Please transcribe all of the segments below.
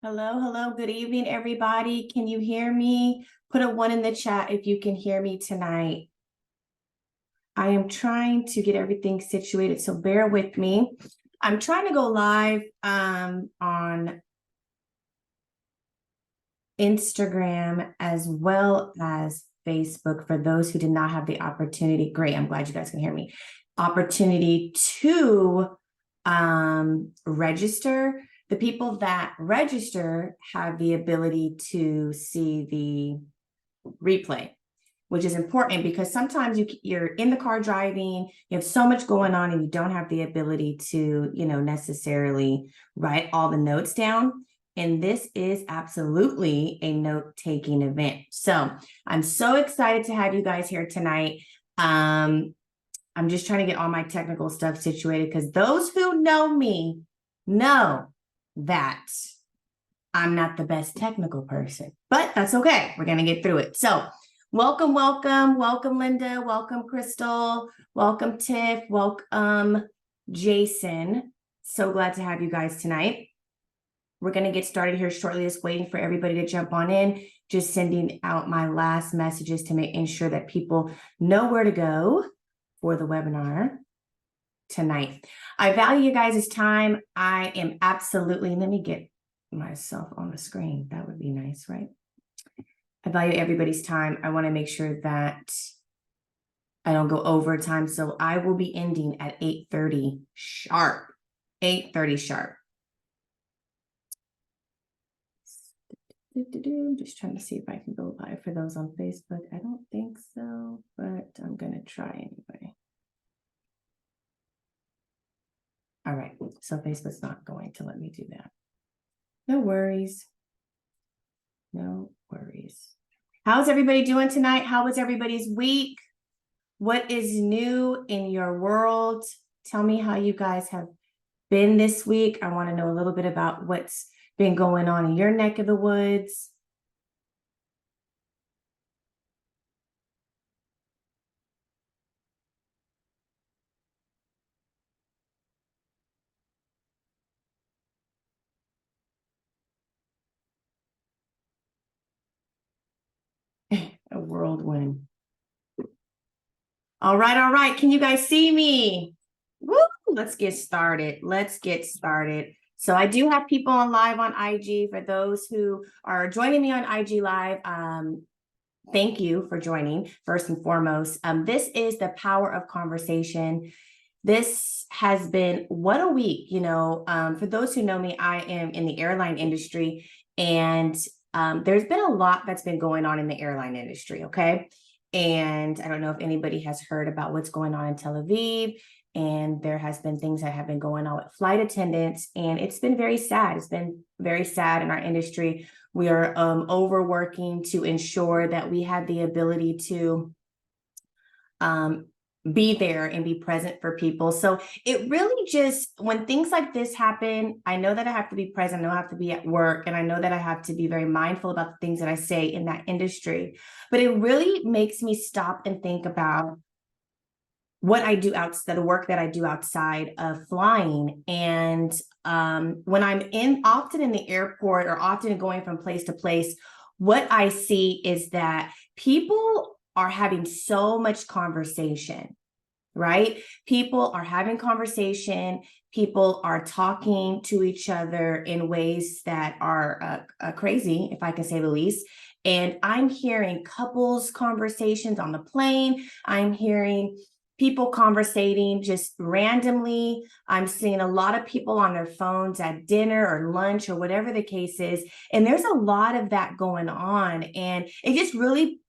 Hello, hello. Good evening, everybody. Can you hear me? Put a 1 in the chat if you can hear me tonight. I am trying to get everything situated, so bear with me. I'm trying to go live on Instagram as well as Facebook for those who did not have the opportunity. Great, I'm glad you guys can hear me. Opportunity to register. The people that register have the ability to see the replay, which is important because sometimes you're in the car driving, you have so much going on and you don't have the ability to, necessarily write all the notes down. And this is absolutely a note-taking event. So I'm so excited to have you guys here tonight. I'm just trying to get all my technical stuff situated because those who know me know that I'm not the best technical person, but that's okay. We're going to get through it. So welcome, Linda. Welcome, Crystal. Welcome, Tiff. Welcome, Jason. So glad to have you guys tonight. We're going to get started here shortly, just waiting for everybody to jump on in, just sending out my last messages to ensure that people know where to go for the webinar tonight. I value you guys' time. I am absolutely, let me get myself on the screen. That would be nice, right? I value everybody's time. I want to make sure that I don't go over time. So I will be ending at 8:30 sharp. 8:30 sharp. Just trying to see if I can go live for those on Facebook. I don't think so, but I'm going to try anyway. All right, so Facebook's not going to let me do that. No worries. No worries. How's everybody doing tonight? How was everybody's week? What is new in your world? Tell me how you guys have been this week. I want to know a little bit about what's been going on in your neck of the woods. A whirlwind. All right. Can you guys see me? Woo! Let's get started. So I do have people on live on IG. For those who are joining me on IG Live, thank you for joining, first and foremost. This is the power of conversation. This has been, what a week, for those who know me, I am in the airline industry, and there's been a lot that's been going on in the airline industry, okay? And I don't know if anybody has heard about what's going on in Tel Aviv, and there has been things that have been going on with flight attendants, and it's been very sad. It's been very sad in our industry. We are overworking to ensure that we have the ability to be there and be present for people. So it really just, when things like this happen, I know that I have to be present. I know I have to be at work, and I know that I have to be very mindful about the things that I say in that industry. But it really makes me stop and think about what I do outside, the work that I do outside of flying. And when I'm often in the airport or often going from place to place, what I see is that people are having so much conversation, right? People are having conversation. People are talking to each other in ways that are crazy, if I can say the least. And I'm hearing couples conversations on the plane. I'm hearing people conversating just randomly. I'm seeing a lot of people on their phones at dinner or lunch or whatever the case is. And there's a lot of that going on. And it just really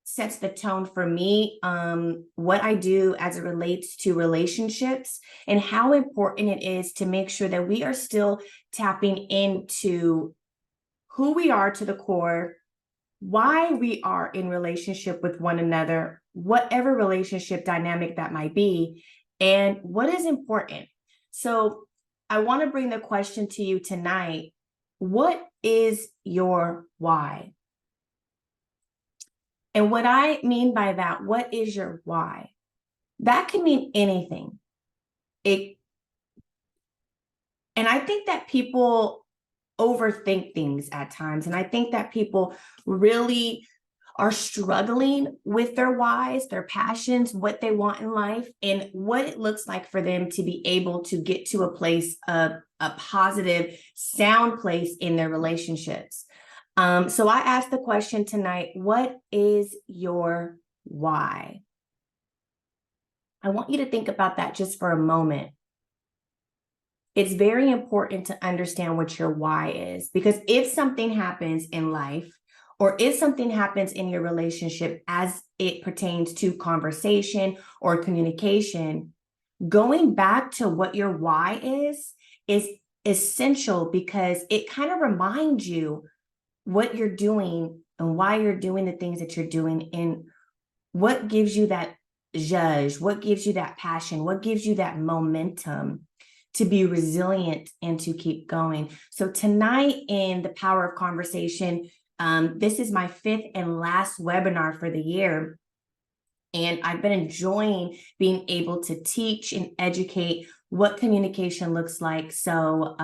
sets the tone for me, what I do as it relates to relationships and how important it is to make sure that we are still tapping into who we are to the core, why we are in relationship with one another, whatever relationship dynamic that might be, and what is important. So I want to bring the question to you tonight. What is your why? And what I mean by that, what is your why? That can mean anything. And I think that people overthink things at times. And I think that people really are struggling with their whys, their passions, what they want in life, and what it looks like for them to be able to get to a place of a positive, sound place in their relationships. So I asked the question tonight, what is your why? I want you to think about that just for a moment. It's very important to understand what your why is, because if something happens in life, or if something happens in your relationship as it pertains to conversation or communication, going back to what your why is essential, because it kind of reminds you what you're doing and why you're doing the things that you're doing, and what gives you that zhuzh, what gives you that passion, what gives you that momentum to be resilient and to keep going. So tonight in the Power of Conversation, this is my 5th and last webinar for the year. And I've been enjoying being able to teach and educate what communication looks like. So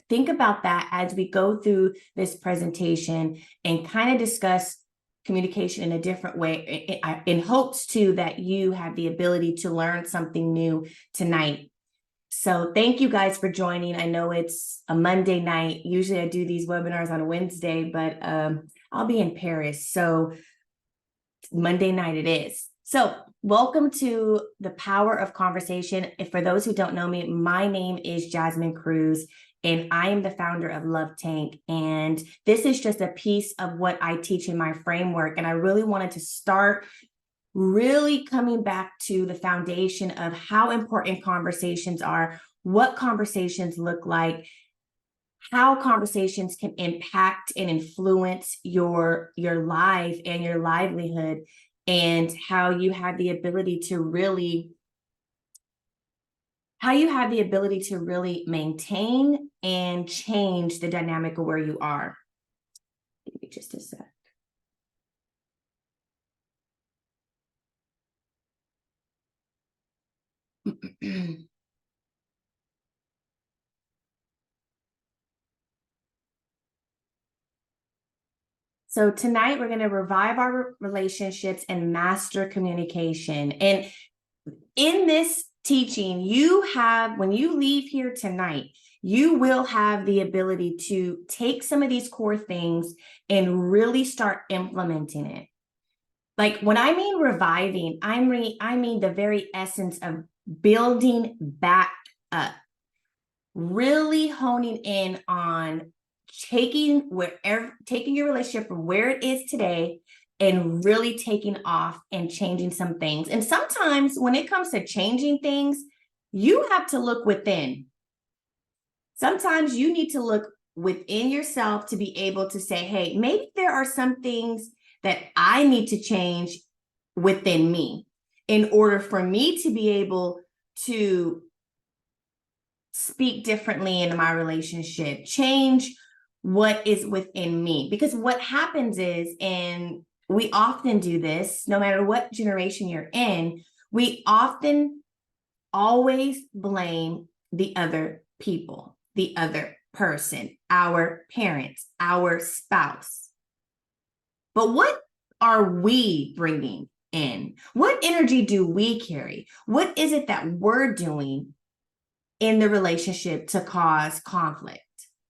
think about that as we go through this presentation and kind of discuss communication in a different way, in hopes too that you have the ability to learn something new tonight. So thank you guys for joining. I know it's a Monday night. Usually I do these webinars on a Wednesday, but I'll be in Paris. So Monday night it is. So welcome to the Power of Conversation. If for those who don't know me, my name is Jasmine Cruz, and I am the founder of Love Tank. And this is just a piece of what I teach in my framework. And I really wanted to start really coming back to the foundation of how important conversations are, what conversations look like, how conversations can impact and influence your life and your livelihood, and how you have the ability to really maintain and change the dynamic of where you are. Give me just a sec. So tonight we're going to revive our relationships and master communication. And in this teaching, when you leave here tonight, you will have the ability to take some of these core things and really start implementing it. Like when I mean reviving, I mean the very essence of building back up, really honing in on taking your relationship from where it is today and really taking off and changing some things. And sometimes when it comes to changing things, you have to look within. Sometimes you need to look within yourself to be able to say, hey, maybe there are some things that I need to change within me in order for me to be able to speak differently in my relationship, change what is within me. Because what happens is, and we often do this, no matter what generation you're in, we often always blame the other people, the other person, our parents, our spouse. But what are we bringing in? What energy do we carry? What is it that we're doing in the relationship to cause conflict,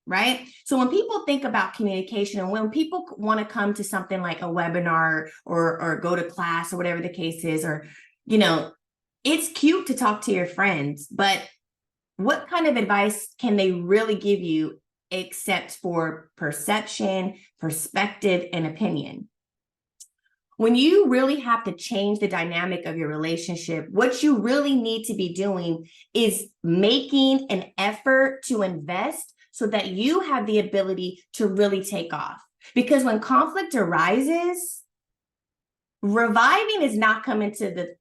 right? So when people think about communication, and when people want to come to something like a webinar or go to class or whatever the case is, or, it's cute to talk to your friends, but what kind of advice can they really give you except for perception, perspective, and opinion? When you really have to change the dynamic of your relationship, what you really need to be doing is making an effort to invest so that you have the ability to really take off. Because when conflict arises, reviving is not coming to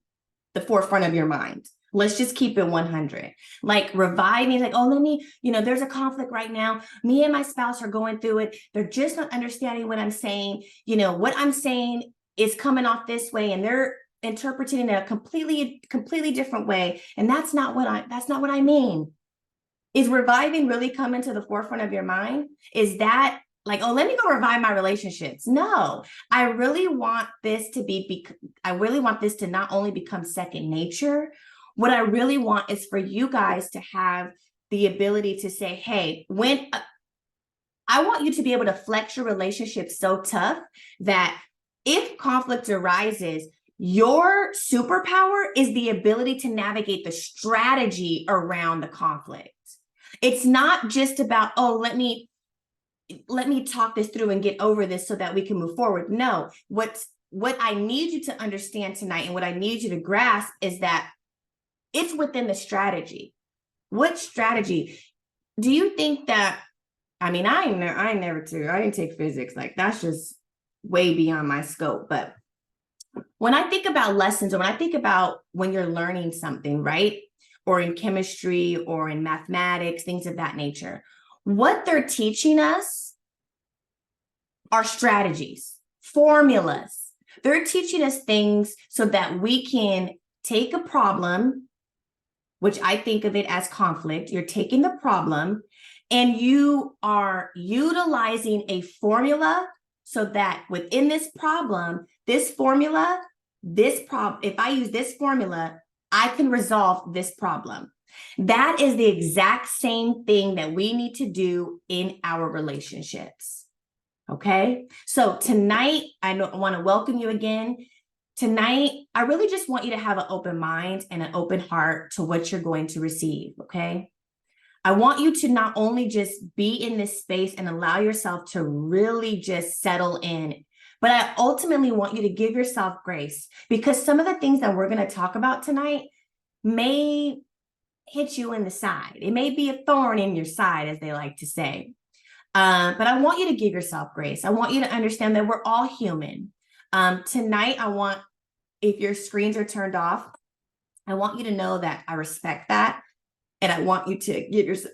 the forefront of your mind. Let's just keep it 100. Like reviving, like, oh, there's a conflict right now. Me and my spouse are going through it. They're just not understanding what I'm saying. What I'm saying is coming off this way, and they're interpreting it in a completely different way. And that's not what I mean. Is reviving really coming to the forefront of your mind? Is that like, oh, let me go revive my relationships? No, I really want this to I really want this to not only become second nature. What I really want is for you guys to have the ability to say, hey, when I want you to be able to flex your relationship so tough that if conflict arises, your superpower is the ability to navigate the strategy around the conflict. It's not just about, oh, let me talk this through and get over this so that we can move forward. No, what I need you to understand tonight and what I need you to grasp is that it's within the strategy. What strategy? Do you think that, I mean, I didn't take physics. Like that's just way beyond my scope. But when I think about lessons, or when I think about when you're learning something, right? Or in chemistry or in mathematics, things of that nature, what they're teaching us are strategies, formulas. They're teaching us things so that we can take a problem, which I think of it as conflict. You're taking the problem and you are utilizing a formula so that within this problem, this formula, if I use this formula, I can resolve this problem. That is the exact same thing that we need to do in our relationships. Okay. So tonight, I want to welcome you again. Tonight, I really just want you to have an open mind and an open heart to what you're going to receive. Okay. I want you to not only just be in this space and allow yourself to really just settle in, but I ultimately want you to give yourself grace, because some of the things that we're going to talk about tonight may hit you in the side. It may be a thorn in your side, as they like to say. But I want you to give yourself grace. I want you to understand that we're all human. Tonight, if your screens are turned off, I want you to know that I respect that. And I want you to give yourself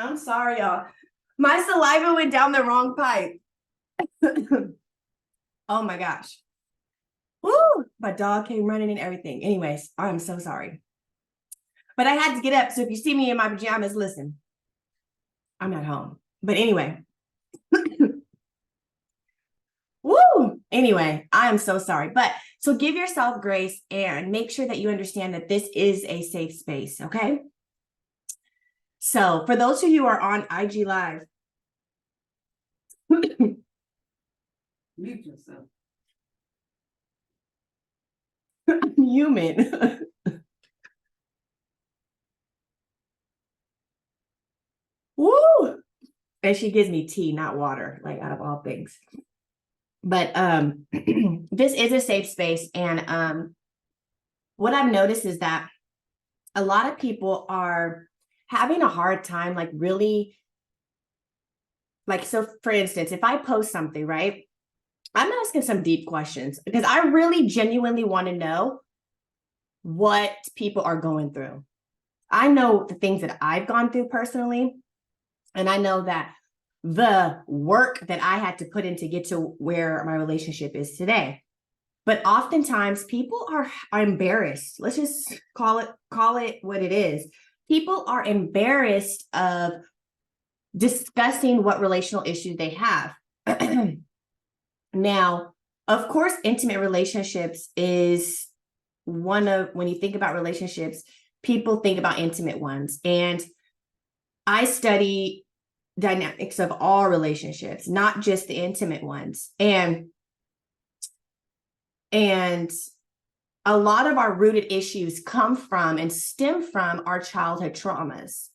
I'm sorry, y'all. My saliva went down the wrong pipe. Oh my gosh. Woo! My dog came running and everything. Anyways, I'm so sorry. But I had to get up. So if you see me in my pajamas, listen, I'm at home. But anyway. Woo! Anyway, I am so sorry. But so give yourself grace and make sure that you understand that this is a safe space, okay? So for those of you who are on IG Live, mute yourself. I'm human. Woo! And she gives me tea, not water, like out of all things. But this is a safe space. And what I've noticed is that a lot of people are having a hard time, like really, like, so for instance, if I post something, right, I'm asking some deep questions because I really genuinely want to know what people are going through. I know the things that I've gone through personally, and I know that the work that I had to put in to get to where my relationship is today. But oftentimes people are embarrassed. Let's just call it what it is. People are embarrassed of discussing what relational issues they have. Now, of course, intimate relationships is when you think about relationships, people think about intimate ones. And I study dynamics of all relationships, not just the intimate ones. And a lot of our rooted issues come from and stem from our childhood traumas.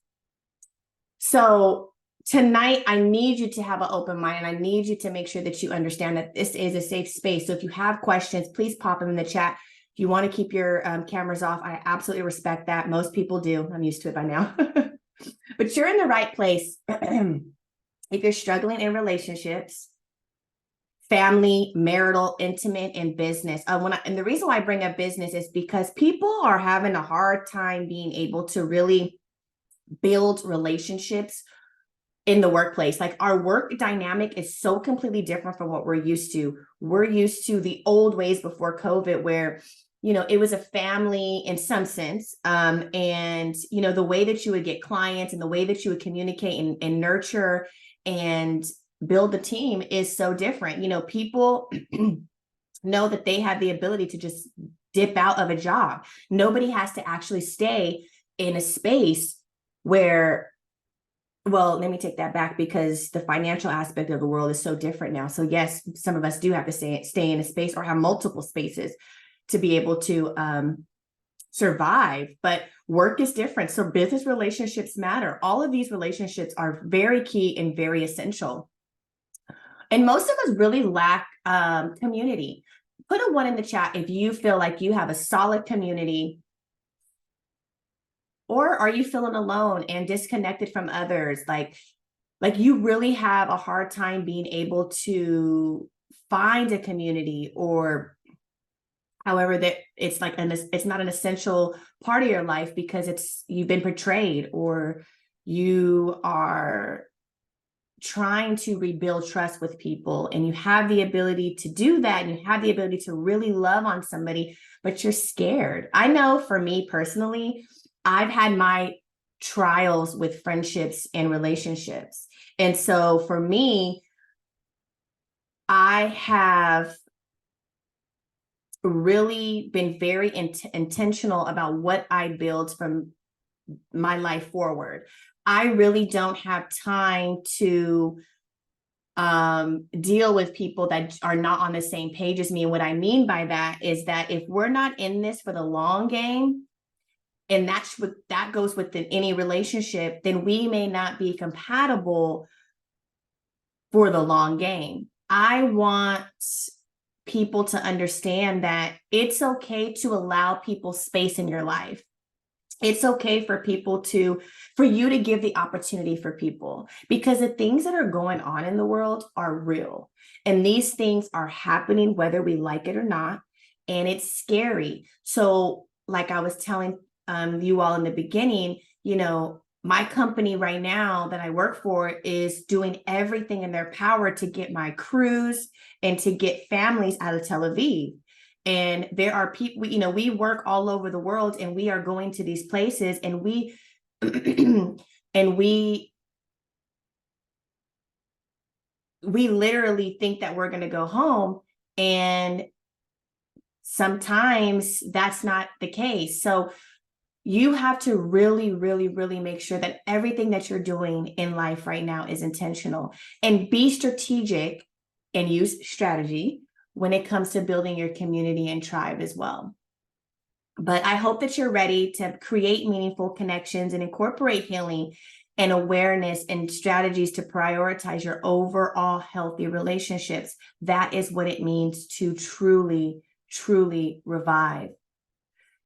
So tonight, I need you to have an open mind, and I need you to make sure that you understand that this is a safe space. So if you have questions, please pop them in the chat. If you want to keep your cameras off, I absolutely respect that. Most people do. I'm used to it by now. But you're in the right place. If you're struggling in relationships, family, marital, intimate, and business. And the reason why I bring up business is because people are having a hard time being able to really build relationships in the workplace. Like, our work dynamic is so completely different from what we're used to. We're used to the old ways before COVID, where, it was a family in some sense. And, the way that you would get clients and the way that you would communicate and nurture and build the team is so different. People know that they have the ability to just dip out of a job. Nobody has to actually stay in a space where, well, let me take that back, because the financial aspect of the world is so different now. So yes, some of us do have to stay in a space or have multiple spaces to be able to survive, but work is different. So business relationships matter. All of these relationships are very key and very essential. And most of us really lack community. Put a 1 in the chat if you feel like you have a solid community. Or are you feeling alone and disconnected from others? Like you really have a hard time being able to find a community, or however that it's like it's not an essential part of your life because you've been betrayed, or you are trying to rebuild trust with people, and you have the ability to do that, and you have the ability to really love on somebody, but you're scared. I know for me personally, I've had my trials with friendships and relationships. And so for me, I have really been very intentional about what I build from my life forward. I really don't have time to deal with people that are not on the same page as me. And what I mean by that is that if we're not in this for the long game, and that goes within any relationship, then we may not be compatible for the long game. I want people to understand that it's okay to allow people space in your life. It's okay for you to give the opportunity for people, because the things that are going on in the world are real. And these things are happening whether we like it or not. And it's scary. So like I was telling you all in the beginning, my company right now that I work for is doing everything in their power to get my crews and to get families out of Tel Aviv. And there are people, we work all over the world, and we are going to these places, and we and we literally think that we're going to go home, and sometimes that's not the case. So you have to really, really, really make sure that everything that you're doing in life right now is intentional, and be strategic and use strategy when it comes to building your community and tribe as well. But I hope that you're ready to create meaningful connections and incorporate healing and awareness and strategies to prioritize your overall healthy relationships. That is what it means to truly, truly revive.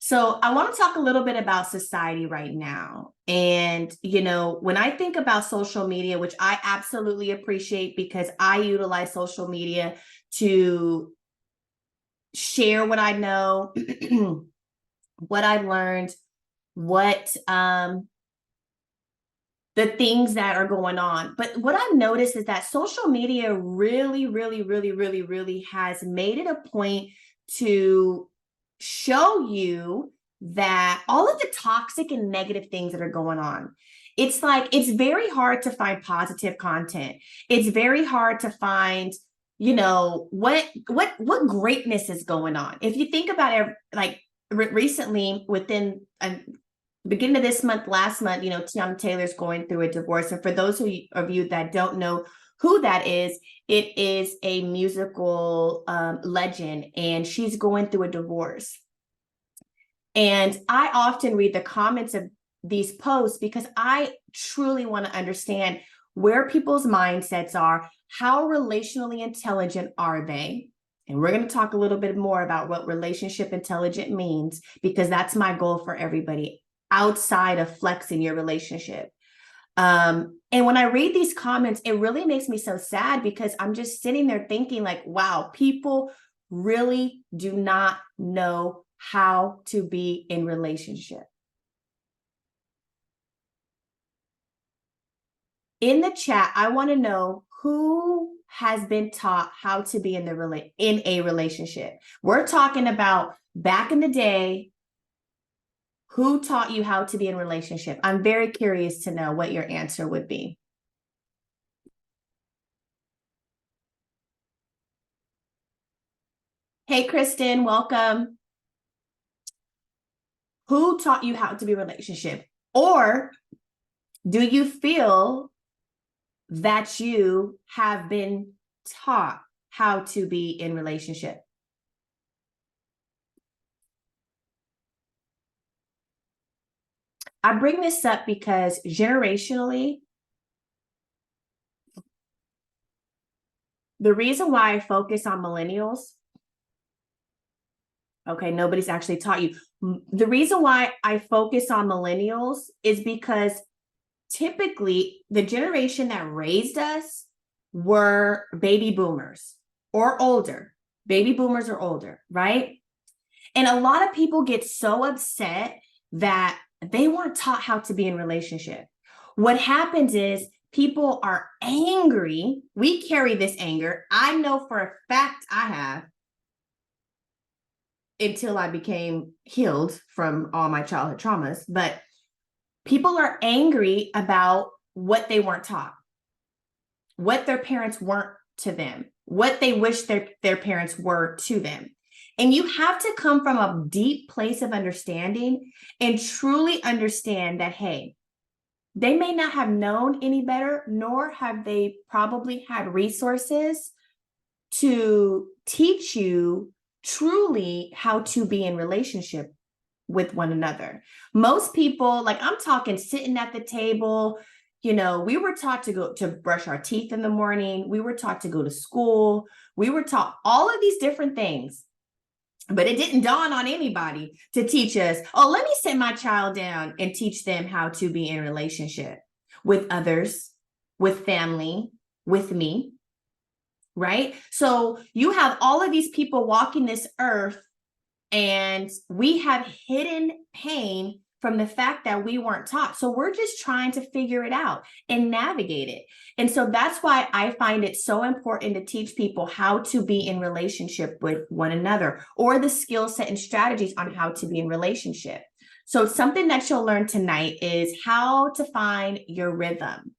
So I want to talk a little bit about society right now. And, when I think about social media, which I absolutely appreciate because I utilize social media to share what I know, what I've learned, the things that are going on. But what I've noticed is that social media really, really, really, really, really has made it a point to show you that all of the toxic and negative things that are going on, it's like, it's very hard to find positive content. It's very hard to find, what greatness is going on. If you think about it, recently, within beginning of this month, last month, Tiana Taylor's going through a divorce. And for those of you that don't know who that is, it is a musical legend, and she's going through a divorce. And I often read the comments of these posts because I truly want to understand where people's mindsets are, how relationally intelligent are they? And we're going to talk a little bit more about what relationship intelligent means, because that's my goal for everybody outside of flexing your relationship. And when I read these comments, it really makes me so sad, because I'm just sitting there thinking like, wow, people really do not know how to be in relationship. In the chat, I want to know who has been taught how to be in a relationship. We're talking about back in the day. Who taught you how to be in a relationship? I'm very curious to know what your answer would be. Hey, Kristen, welcome. Who taught you how to be in a relationship? Or do you feel that you have been taught how to be in relationship? I bring this up because generationally, the reason why I focus on millennials, okay, nobody's actually taught you. The reason why I focus on millennials is because typically the generation that raised us were baby boomers or older. Baby boomers or older, right? And a lot of people get so upset that they weren't taught how to be in relationship. What happens is people are angry. We carry this anger. I know for a fact I have, until I became healed from all my childhood traumas. But people are angry about what they weren't taught, what their parents weren't to them, what they wish their parents were to them. And you have to come from a deep place of understanding and truly understand that, hey, they may not have known any better, nor have they probably had resources to teach you truly how to be in relationship with one another. Most people, like I'm talking sitting at the table, you know, we were taught to go to brush our teeth in the morning. We were taught to go to school. We were taught all of these different things. But it didn't dawn on anybody to teach us, oh, let me sit my child down and teach them how to be in relationship with others, with family, with me, right? So you have all of these people walking this earth, and we have hidden pain from the fact that we weren't taught. So we're just trying to figure it out and navigate it. And so that's why I find it so important to teach people how to be in relationship with one another, or the skill set and strategies on how to be in relationship. So something that you'll learn tonight is how to find your rhythm.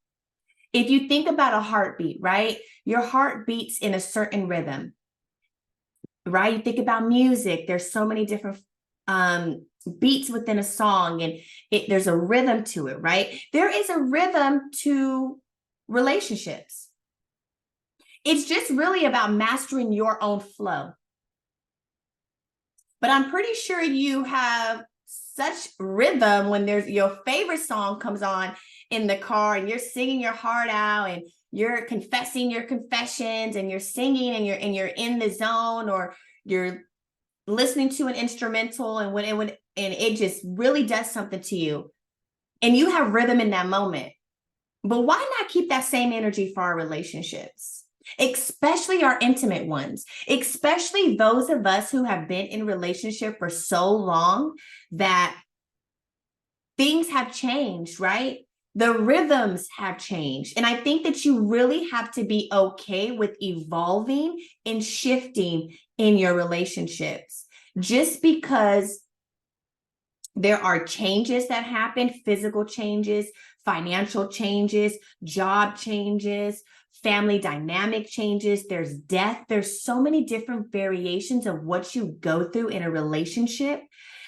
If you think about a heartbeat, right? Your heart beats in a certain rhythm, right? You think about music, there's so many different beats within a song, and there's a rhythm to it, right? There is a rhythm to relationships. It's just really about mastering your own flow. But I'm pretty sure you have such rhythm when there's your favorite song comes on in the car and you're singing your heart out and you're confessing your confessions and you're singing and you're in the zone, or you're listening to an instrumental, and it just really does something to you, and you have rhythm in that moment. But why not keep that same energy for our relationships, especially our intimate ones, especially those of us who have been in relationship for so long that things have changed, right? The rhythms have changed. And I think that you really have to be okay with evolving and shifting in your relationships. Just because there are changes that happen, physical changes, financial changes, job changes, family dynamic changes, there's death, there's so many different variations of what you go through in a relationship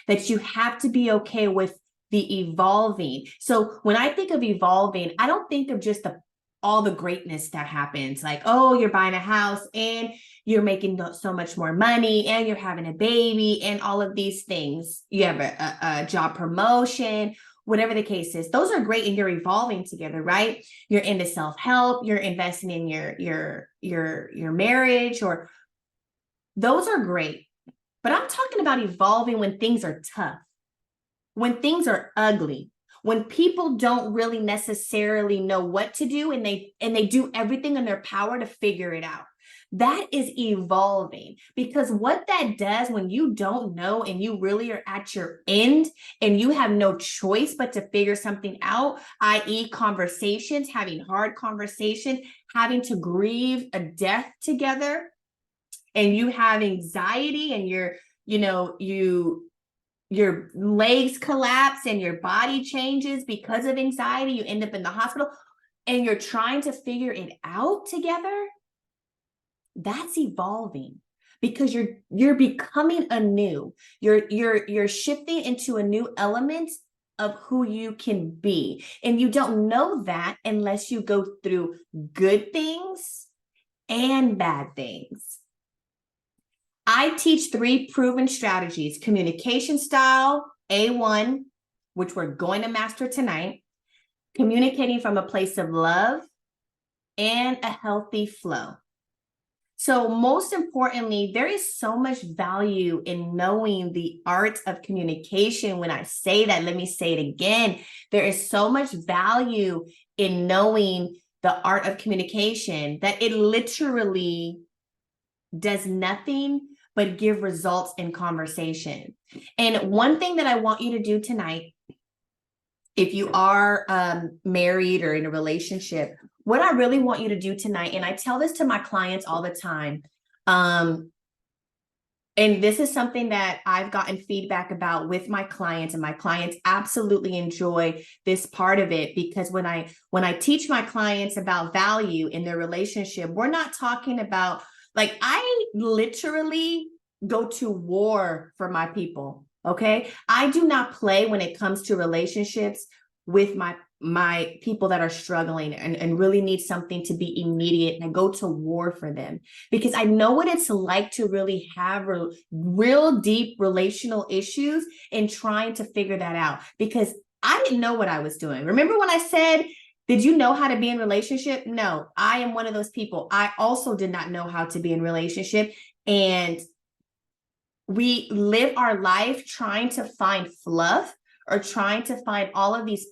that you have to be okay with the evolving. So when I think of evolving, I don't think of just all the greatness that happens, like, oh, you're buying a house and you're making so much more money and you're having a baby and all of these things. You have a job promotion, whatever the case is. Those are great and you're evolving together, right? You're into self-help, you're investing in your marriage, or those are great. But I'm talking about evolving when things are tough, when things are ugly, when people don't really necessarily know what to do, and they do everything in their power to figure it out. That is evolving, because what that does when you don't know and you really are at your end and you have no choice but to figure something out, i.e. conversations, having hard conversations, having to grieve a death together, and you have anxiety and your legs collapse and your body changes because of anxiety, you end up in the hospital and you're trying to figure it out together. That's evolving, because you're becoming anew. You're shifting into a new element of who you can be. And you don't know that unless you go through good things and bad things. I teach 3 proven strategies: communication style, A1, which we're going to master tonight, communicating from a place of love, and a healthy flow. So most importantly, there is so much value in knowing the art of communication. When I say that, let me say it again. There is so much value in knowing the art of communication that it literally does nothing but give results in conversation. And one thing that I want you to do tonight, if you are married or in a relationship, what I really want you to do tonight, and I tell this to my clients all the time, and this is something that I've gotten feedback about with my clients, and my clients absolutely enjoy this part of it, because when I teach my clients about value in their relationship, we're not talking about, like, I literally go to war for my people, okay? I do not play when it comes to relationships with my people that are struggling and really need something to be immediate, and I go to war for them, because I know what it's like to really have real deep relational issues and trying to figure that out, because I didn't know what I was doing. Remember when I said, did you know how to be in relationship? No, I am one of those people. I also did not know how to be in relationship, and we live our life trying to find fluff or trying to find all of these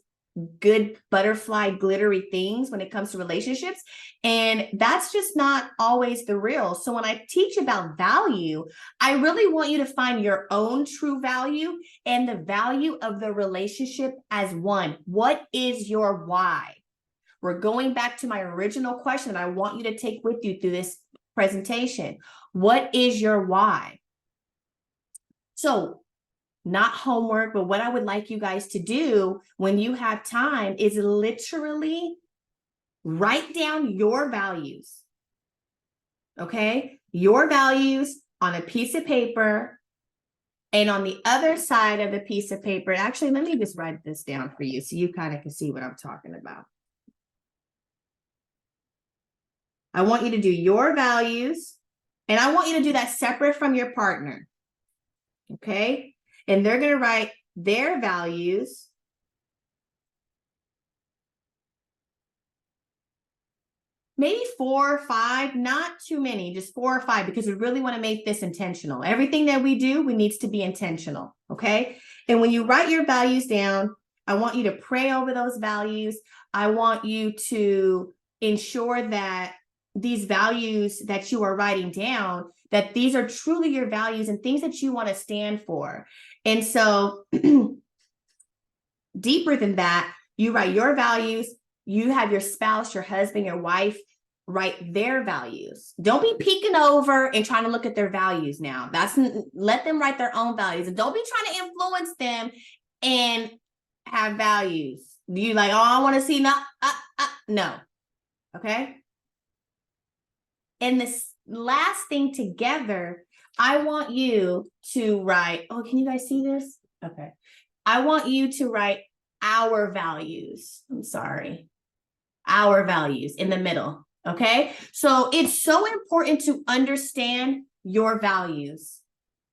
good butterfly glittery things when it comes to relationships, and that's just not always the real. So when I teach about value, I really want you to find your own true value and the value of the relationship as one. What is your why? We're going back to my original question that I want you to take with you through this presentation. What is your why? So, not homework, but what I would like you guys to do when you have time is literally write down your values. Okay? Your values on a piece of paper, and on the other side of the piece of paper, actually, let me just write this down for you so you kind of can see what I'm talking about. I want you to do your values, and I want you to do that separate from your partner. Okay? And they're going to write their values. Maybe 4 or 5, not too many, just 4 or 5, because we really want to make this intentional. Everything that we do, we needs to be intentional. Okay? And when you write your values down, I want you to pray over those values. I want you to ensure that these values that you are writing down, that these are truly your values and things that you want to stand for. And so deeper than that, you write your values, you have your spouse, your husband, your wife write their values. Don't be peeking over and trying to look at their values now. Let them write their own values, and don't be trying to influence them and have values. You like, oh, I want to see, no. Okay. And this last thing together, I want you to write, oh, can you guys see this? Okay. I want you to write our values. I'm sorry. Our values in the middle. Okay. So it's so important to understand your values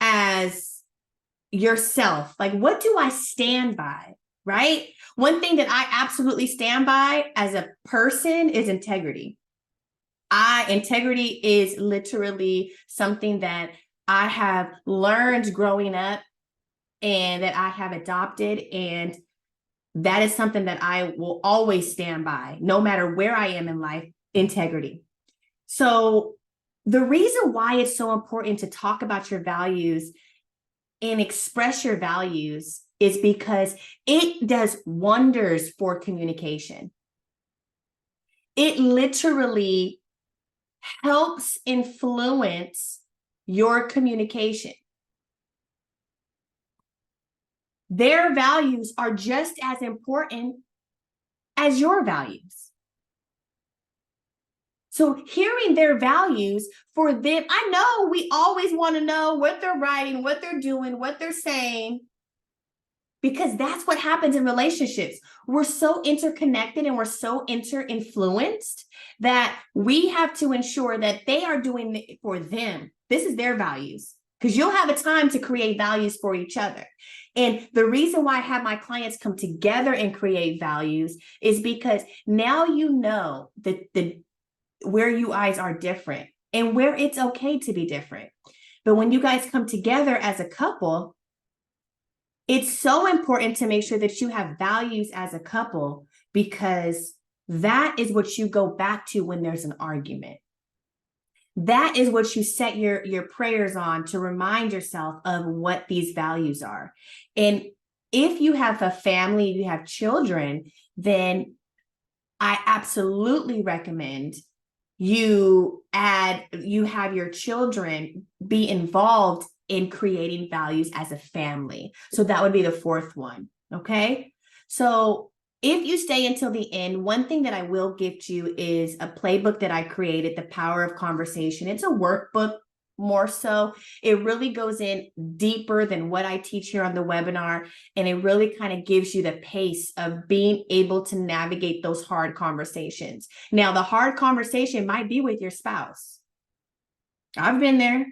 as yourself. Like, what do I stand by? right? One thing that I absolutely stand by as a person is integrity. Integrity is literally something that I have learned growing up and that I have adopted. And that is something that I will always stand by, no matter where I am in life, integrity. So the reason why it's so important to talk about your values and express your values is because it does wonders for communication. It literally helps influence your communication. Their values are just as important as your values. So hearing their values for them, I know we always want to know what they're writing, what they're doing, what they're saying, because that's what happens in relationships. We're so interconnected and we're so inter-influenced that we have to ensure that they are doing it for them. This is their values, because you'll have a time to create values for each other. And the reason why I have my clients come together and create values is because now you know that where you guys are different and where it's okay to be different. But when you guys come together as a couple, it's so important to make sure that you have values as a couple, because that is what you go back to when there's an argument. That is what you set your prayers on to remind yourself of what these values are. And if you have a family, you have children, then I absolutely recommend you have your children be involved in creating values as a family. So that would be the fourth one. Okay. So if you stay until the end, one thing that I will gift you is a playbook that I created, The Power of Conversation. It's a workbook more so. It really goes in deeper than what I teach here on the webinar. And it really kind of gives you the pace of being able to navigate those hard conversations. Now, the hard conversation might be with your spouse. I've been there,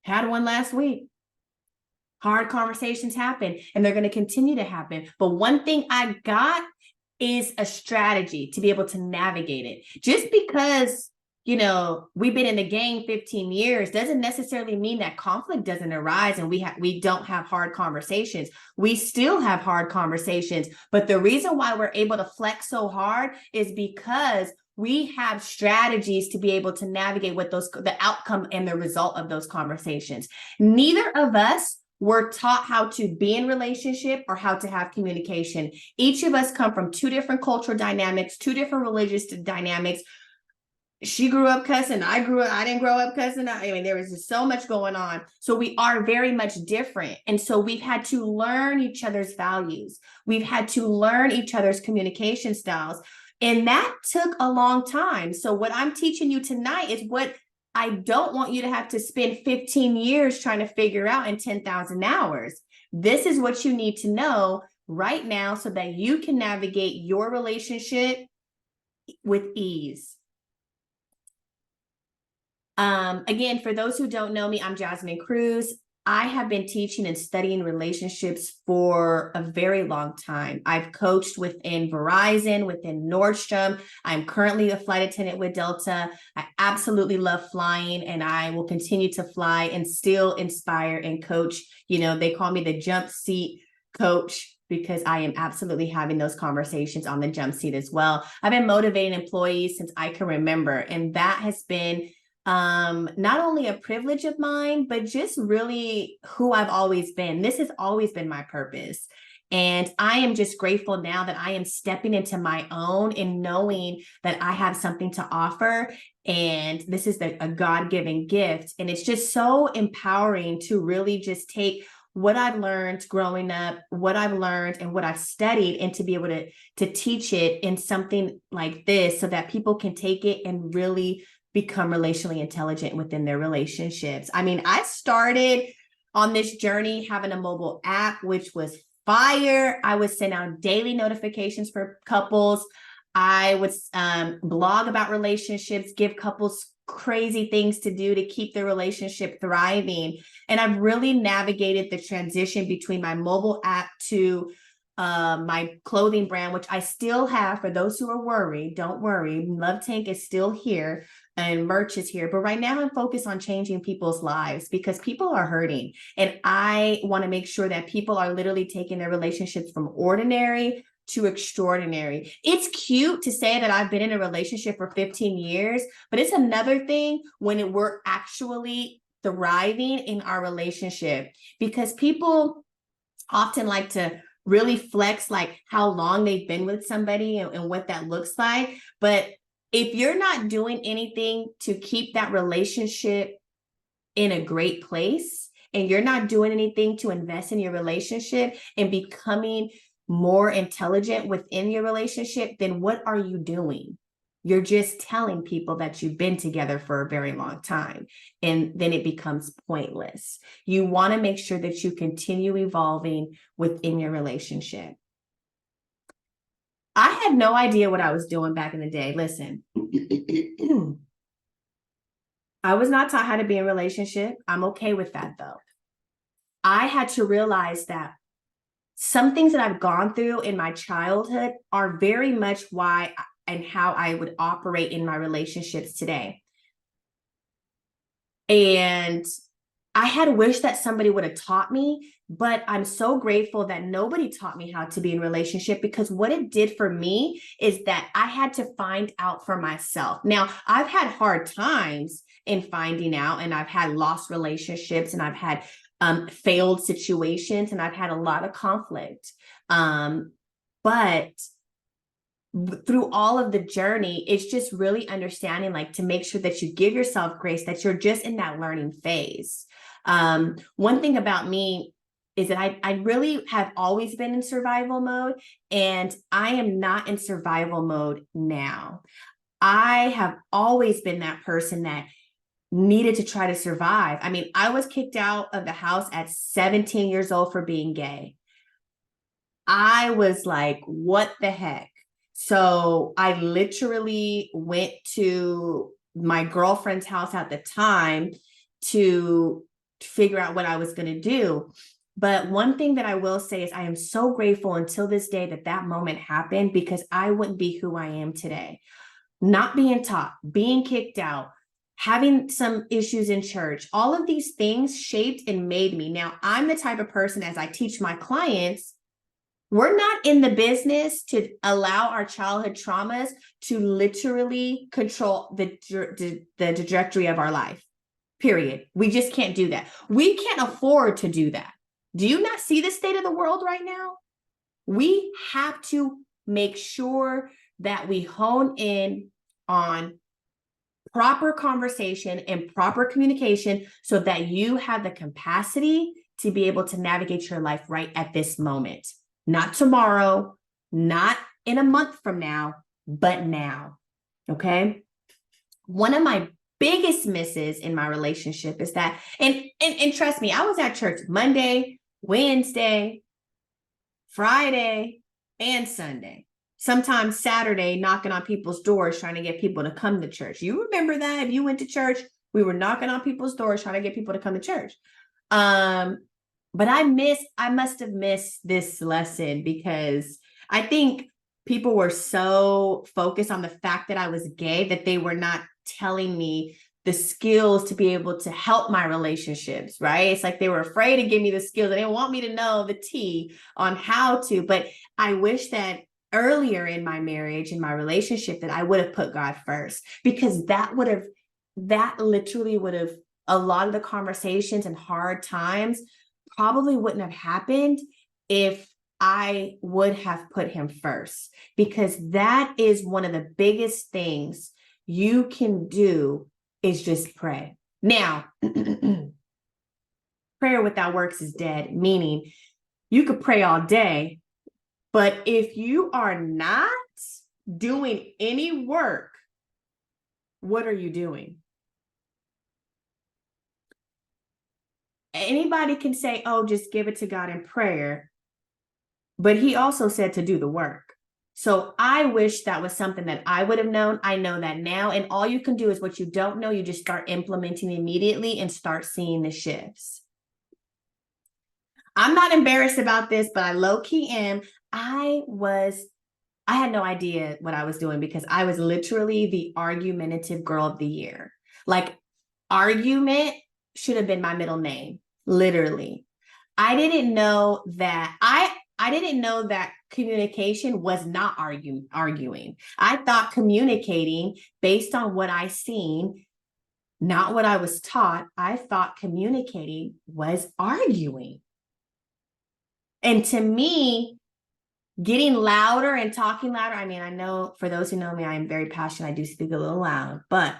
had one last week. Hard conversations happen and they're going to continue to happen. But one thing I got is a strategy to be able to navigate it. Just because we've been in the game 15 years doesn't necessarily mean that conflict doesn't arise and we don't have hard conversations. We still have hard conversations, but the reason why we're able to flex so hard is because we have strategies to be able to navigate what the outcome and the result of those conversations. Neither of us were taught how to be in relationship or how to have communication. Each of us come from two different cultural dynamics, two different religious dynamics. She grew up cussing. I didn't grow up cussing. I mean, there was just so much going on. So we are very much different. And so we've had to learn each other's values. We've had to learn each other's communication styles. And that took a long time. So what I'm teaching you tonight is what I don't want you to have to spend 15 years trying to figure out in 10,000 hours. This is what you need to know right now so that you can navigate your relationship with ease. Again, for those who don't know me, I'm Jasmine Cruz. I have been teaching and studying relationships for a very long time. I've coached within Verizon, within Nordstrom. I'm currently a flight attendant with Delta. I absolutely love flying and I will continue to fly and still inspire and coach. They call me the jump seat coach because I am absolutely having those conversations on the jump seat as well. I've been motivating employees since I can remember, and that has been not only a privilege of mine, but just really who I've always been. This has always been my purpose. And I am just grateful now that I am stepping into my own and knowing that I have something to offer. And this is a God-given gift. And it's just so empowering to really just take what I've learned growing up, what I've learned and what I've studied, and to be able to teach it in something like this so that people can take it and really become relationally intelligent within their relationships. I mean, I started on this journey having a mobile app, which was fire. I would send out daily notifications for couples. I would blog about relationships, give couples crazy things to do to keep their relationship thriving. And I've really navigated the transition between my mobile app to my clothing brand, which I still have. For those who are worried, don't worry. Love Tank is still here and merch is here. But right now I'm focused on changing people's lives because people are hurting. And I want to make sure that people are literally taking their relationships from ordinary to extraordinary. It's cute to say that I've been in a relationship for 15 years, but it's another thing when we're actually thriving in our relationship, because people often like to really flex like how long they've been with somebody and what that looks like. But if you're not doing anything to keep that relationship in a great place, and you're not doing anything to invest in your relationship and becoming more intelligent within your relationship, then what are you doing? You're just telling people that you've been together for a very long time, and then it becomes pointless. You want to make sure that you continue evolving within your relationship. I had no idea what I was doing back in the day. Listen, I was not taught how to be in a relationship. I'm okay with that though. I had to realize that some things that I've gone through in my childhood are very much why and how I would operate in my relationships today. And I had wished that somebody would have taught me, but I'm so grateful that nobody taught me how to be in relationship, because what it did for me is that I had to find out for myself. Now, I've had hard times in finding out, and I've had lost relationships, and I've had failed situations, and I've had a lot of conflict. But through all of the journey, it's just really understanding, like, to make sure that you give yourself grace, that you're just in that learning phase. One thing about me is that I really have always been in survival mode, and I am not in survival mode now. I have always been that person that needed to try to survive. I mean, I was kicked out of the house at 17 years old for being gay. I was like, what the heck? So I literally went to my girlfriend's house at the time to figure out what I was going to do. But one thing that I will say is I am so grateful until this day that that moment happened, because I wouldn't be who I am today. Not being taught, being kicked out, having some issues in church, all of these things shaped and made me. Now, I'm the type of person, as I teach my clients, we're not in the business to allow our childhood traumas to literally control the trajectory of our life, period. We just can't do that. We can't afford to do that. Do you not see the state of the world right now? We have to make sure that we hone in on proper conversation and proper communication so that you have the capacity to be able to navigate your life right at this moment. Not tomorrow, not in a month from now, but now. Okay. One of my biggest misses in my relationship is that, and trust me, I was at church Monday, Wednesday, Friday, and Sunday. Sometimes Saturday, knocking on people's doors, trying to get people to come to church. You remember that? If you went to church, we were knocking on people's doors, trying to get people to come to church. But I must have missed this lesson, because I think people were so focused on the fact that I was gay that they were not telling me the skills to be able to help my relationships, right? It's like they were afraid to give me the skills. They didn't want me to know the tea on how to, but I wish that earlier in my marriage, in my relationship, that I would have put God first, because that literally would have, a lot of the conversations and hard times probably wouldn't have happened if I would have put him first, because that is one of the biggest things you can do, is just pray. Now, prayer without works is dead, meaning you could pray all day, but if you are not doing any work, what are you doing? Anybody can say, oh, just give it to God in prayer. But he also said to do the work. So I wish that was something that I would have known. I know that now. And all you can do is what you don't know, you just start implementing immediately and start seeing the shifts. I'm not embarrassed about this, but I low-key am. I had no idea what I was doing because I was literally the argumentative girl of the year. Like, argument should have been my middle name, literally. I didn't know that I didn't know that communication was not arguing. I thought communicating based on what I seen, not what I was taught. I thought communicating was arguing. And to me, getting louder and talking louder, I mean, I know for those who know me, I am very passionate. I do speak a little loud, but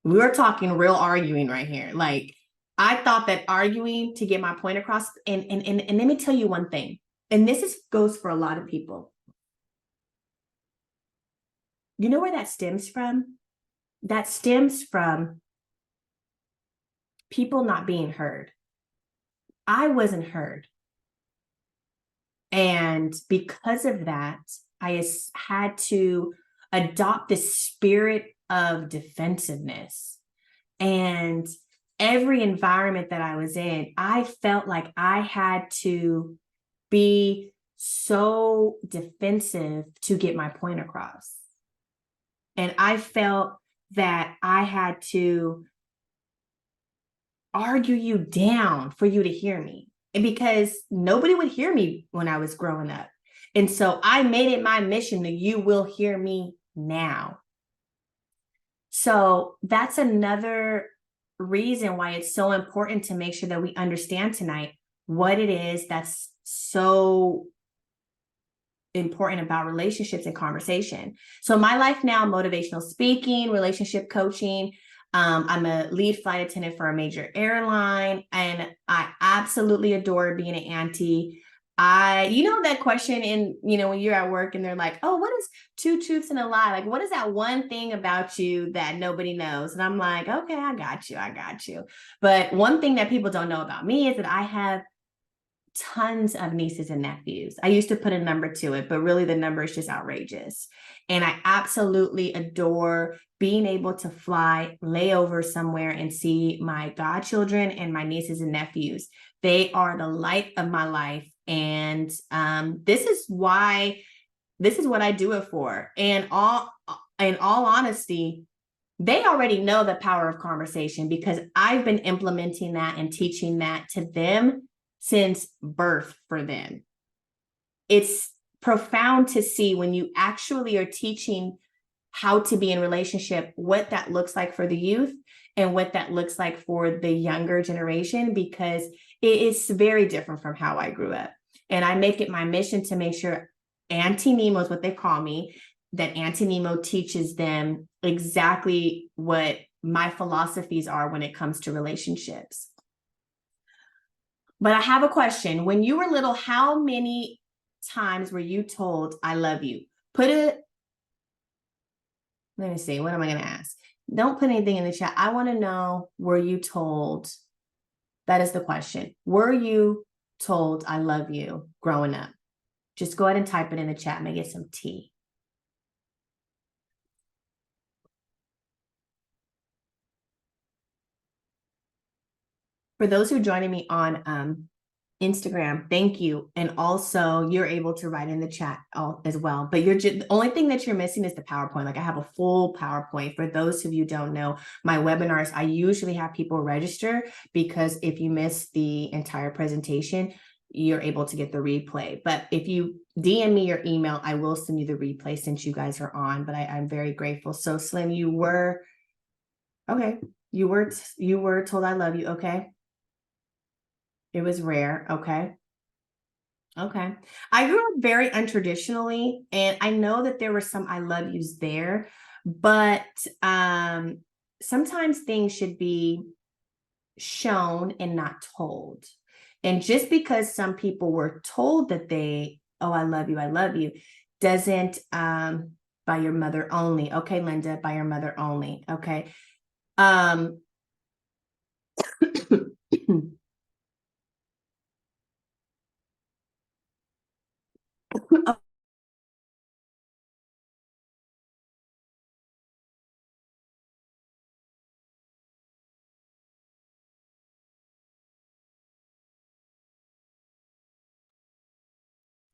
we're talking real arguing right here. Like, I thought that arguing to get my point across, and let me tell you one thing, and goes for a lot of people. You know where that stems from? That stems from people not being heard. I wasn't heard. And because of that, I had to adopt this spirit of defensiveness. And every environment that I was in, I felt like I had to be so defensive to get my point across. And I felt that I had to argue you down for you to hear me. And because nobody would hear me when I was growing up. And so I made it my mission that you will hear me now. So that's another reason why it's so important to make sure that we understand tonight what it is that's so important about relationships and conversation. So my life now, motivational speaking, relationship coaching. I'm a lead flight attendant for a major airline, and I absolutely adore being an auntie. You know, that question in, when you're at work and they're like, oh, what is two truths and a lie? Like, what is that one thing about you that nobody knows? And I'm like, okay, I got you. But one thing that people don't know about me is that I have tons of nieces and nephews. I used to put a number to it, but really the number is just outrageous. And I absolutely adore being able to fly, lay over somewhere and see my godchildren and my nieces and nephews. They are the light of my life. And this is what I do it for. And in all honesty, they already know the power of conversation because I've been implementing that and teaching that to them since birth for them. It's profound to see when you actually are teaching how to be in relationship, what that looks like for the youth and what that looks like for the younger generation, because it is very different from how I grew up. And I make it my mission to make sure Auntie Nemo is what they call me, that Auntie Nemo teaches them exactly what my philosophies are when it comes to relationships. But I have a question. When you were little, how many times were you told, I love you? Let me see, what am I going to ask? Don't put anything in the chat. I want to know, were you told? That is the question. Were you told, I love you growing up? Just go ahead and type it in the chat. May get some tea. For those who are joining me on Instagram, thank you. And also you're able to write in the chat as well. But the only thing that you're missing is the PowerPoint. Like, I have a full PowerPoint. For those of you who don't know, my webinars, I usually have people register because if you miss the entire presentation, you're able to get the replay. But if you DM me your email, I will send you the replay since you guys are on. But I'm very grateful. So Slim, you were told I love you. Okay. It was rare. Okay. Okay. I grew up very untraditionally, and I know that there were some I love yous there, but sometimes things should be shown and not told. And just because some people were told that oh, I love you, doesn't by your mother only. Okay, Linda, by your mother only. Okay.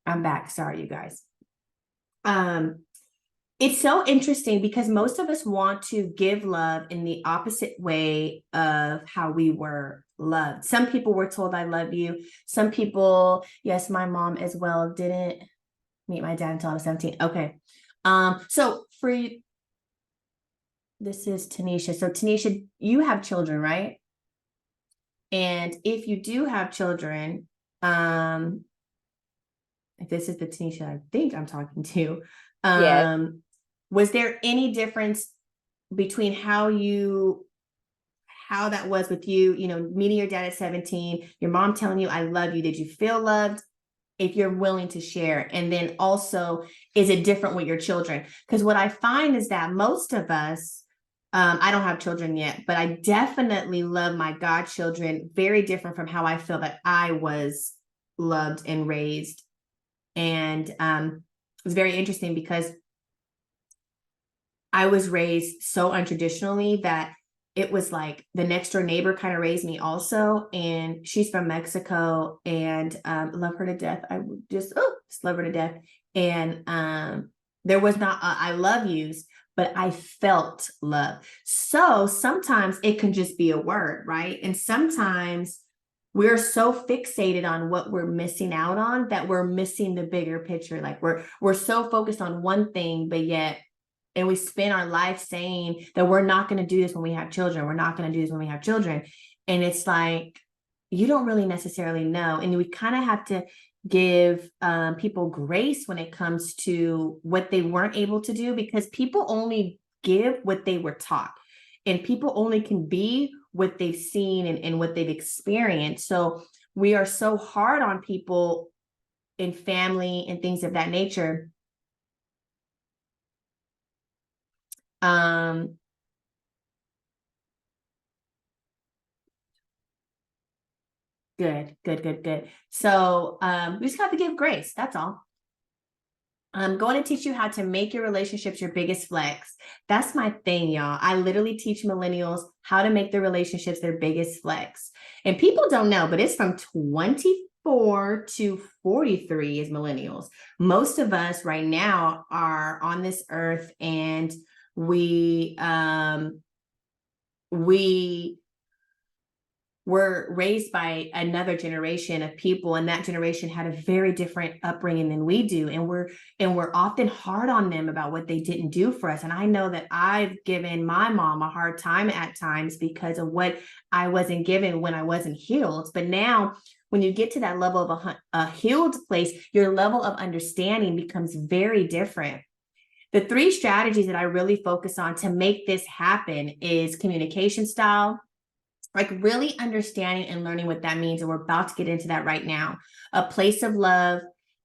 I'm back. Sorry, you guys. It's so interesting because most of us want to give love in the opposite way of how we were loved. Some people were told, I love you. Some people, yes, my mom as well, didn't meet my dad until I was 17. Okay. So for you, this is Tanisha. So Tanisha, you have children, right? And if you do have children, if this is the Tanisha I think I'm talking to, Yes. was there any difference between how that was with you, meeting your dad at 17, your mom telling you, I love you? Did you feel loved? If you're willing to share. And then also, is it different with your children? Because what I find is that most of us, I don't have children yet, but I definitely love my godchildren, very different from how I feel that I was loved and raised. And it was very interesting because I was raised so untraditionally that it was like the next door neighbor kind of raised me also. And she's from Mexico, and love her to death. I just love her to death. And there was not I love yous, but I felt love. So sometimes it can just be a word, right? And sometimes we're so fixated on what we're missing out on that we're missing the bigger picture. Like we're so focused on one thing, but yet, and we spend our life saying that we're not going to do this when we have children. We're not going to do this when we have children. And it's like, you don't really necessarily know. And we kind of have to give people grace when it comes to what they weren't able to do, because people only give what they were taught, and people only can be what they've seen and what they've experienced. So we are so hard on people in family and things of that nature. Good. So we just have to give grace. That's all. I'm going to teach you how to make your relationships your biggest flex. That's my thing, y'all. I literally teach millennials how to make their relationships their biggest flex. And people don't know, but it's from 24 to 43 is millennials. Most of us right now are on this earth, and we were raised by another generation of people, and that generation had a very different upbringing than we do, and we're often hard on them about what they didn't do for us. And I know that I've given my mom a hard time at times because of what I wasn't given when I wasn't healed. But now when you get to that level of a healed place, your level of understanding becomes very different. The 3 strategies that I really focus on to make this happen is communication style, like really understanding and learning what that means. And we're about to get into that right now. A place of love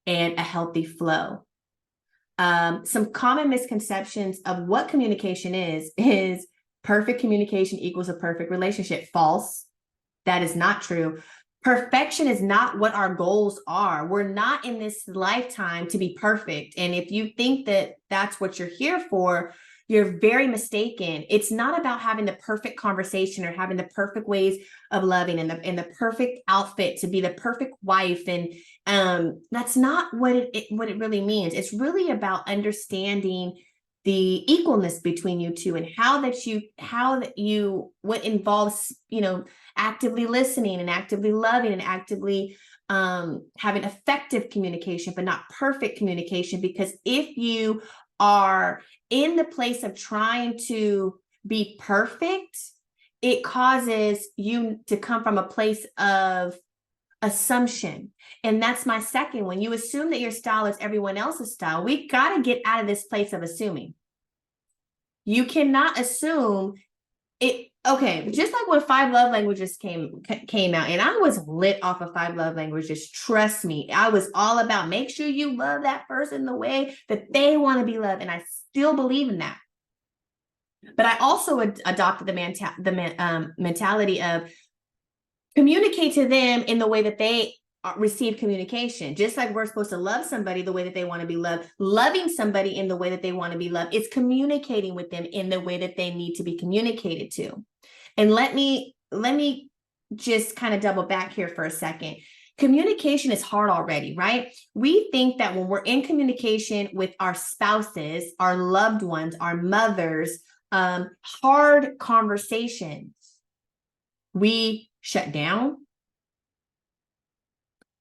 and a healthy flow. Some common misconceptions of what communication is perfect communication equals a perfect relationship. False. That is not true. Perfection is not what our goals are. We're not in this lifetime to be perfect. And if you think that that's what you're here for, you're very mistaken. It's not about having the perfect conversation or having the perfect ways of loving and the perfect outfit to be the perfect wife. And that's not what it really means. It's really about understanding the equalness between you two, and what involves, actively listening and actively loving and actively having effective communication, but not perfect communication. Because if you are in the place of trying to be perfect, it causes you to come from a place of assumption. And that's my second one. You assume that your style is everyone else's style. We got to get out of this place of assuming. You cannot assume it. Okay, just like when 5 love languages came out, and I was lit off of 5 love languages. Trust me, I was all about make sure you love that person the way that they want to be loved, and I still believe in that. But I also adopted the mentality of communicate to them in the way that they receive communication. Just like we're supposed to love somebody the way that they want to be loved, loving somebody in the way that they want to be loved, it's communicating with them in the way that they need to be communicated to. And let me just kind of double back here for a second. Communication is hard already, right? We think that when we're in communication with our spouses, our loved ones, our mothers, hard conversations, we shut down.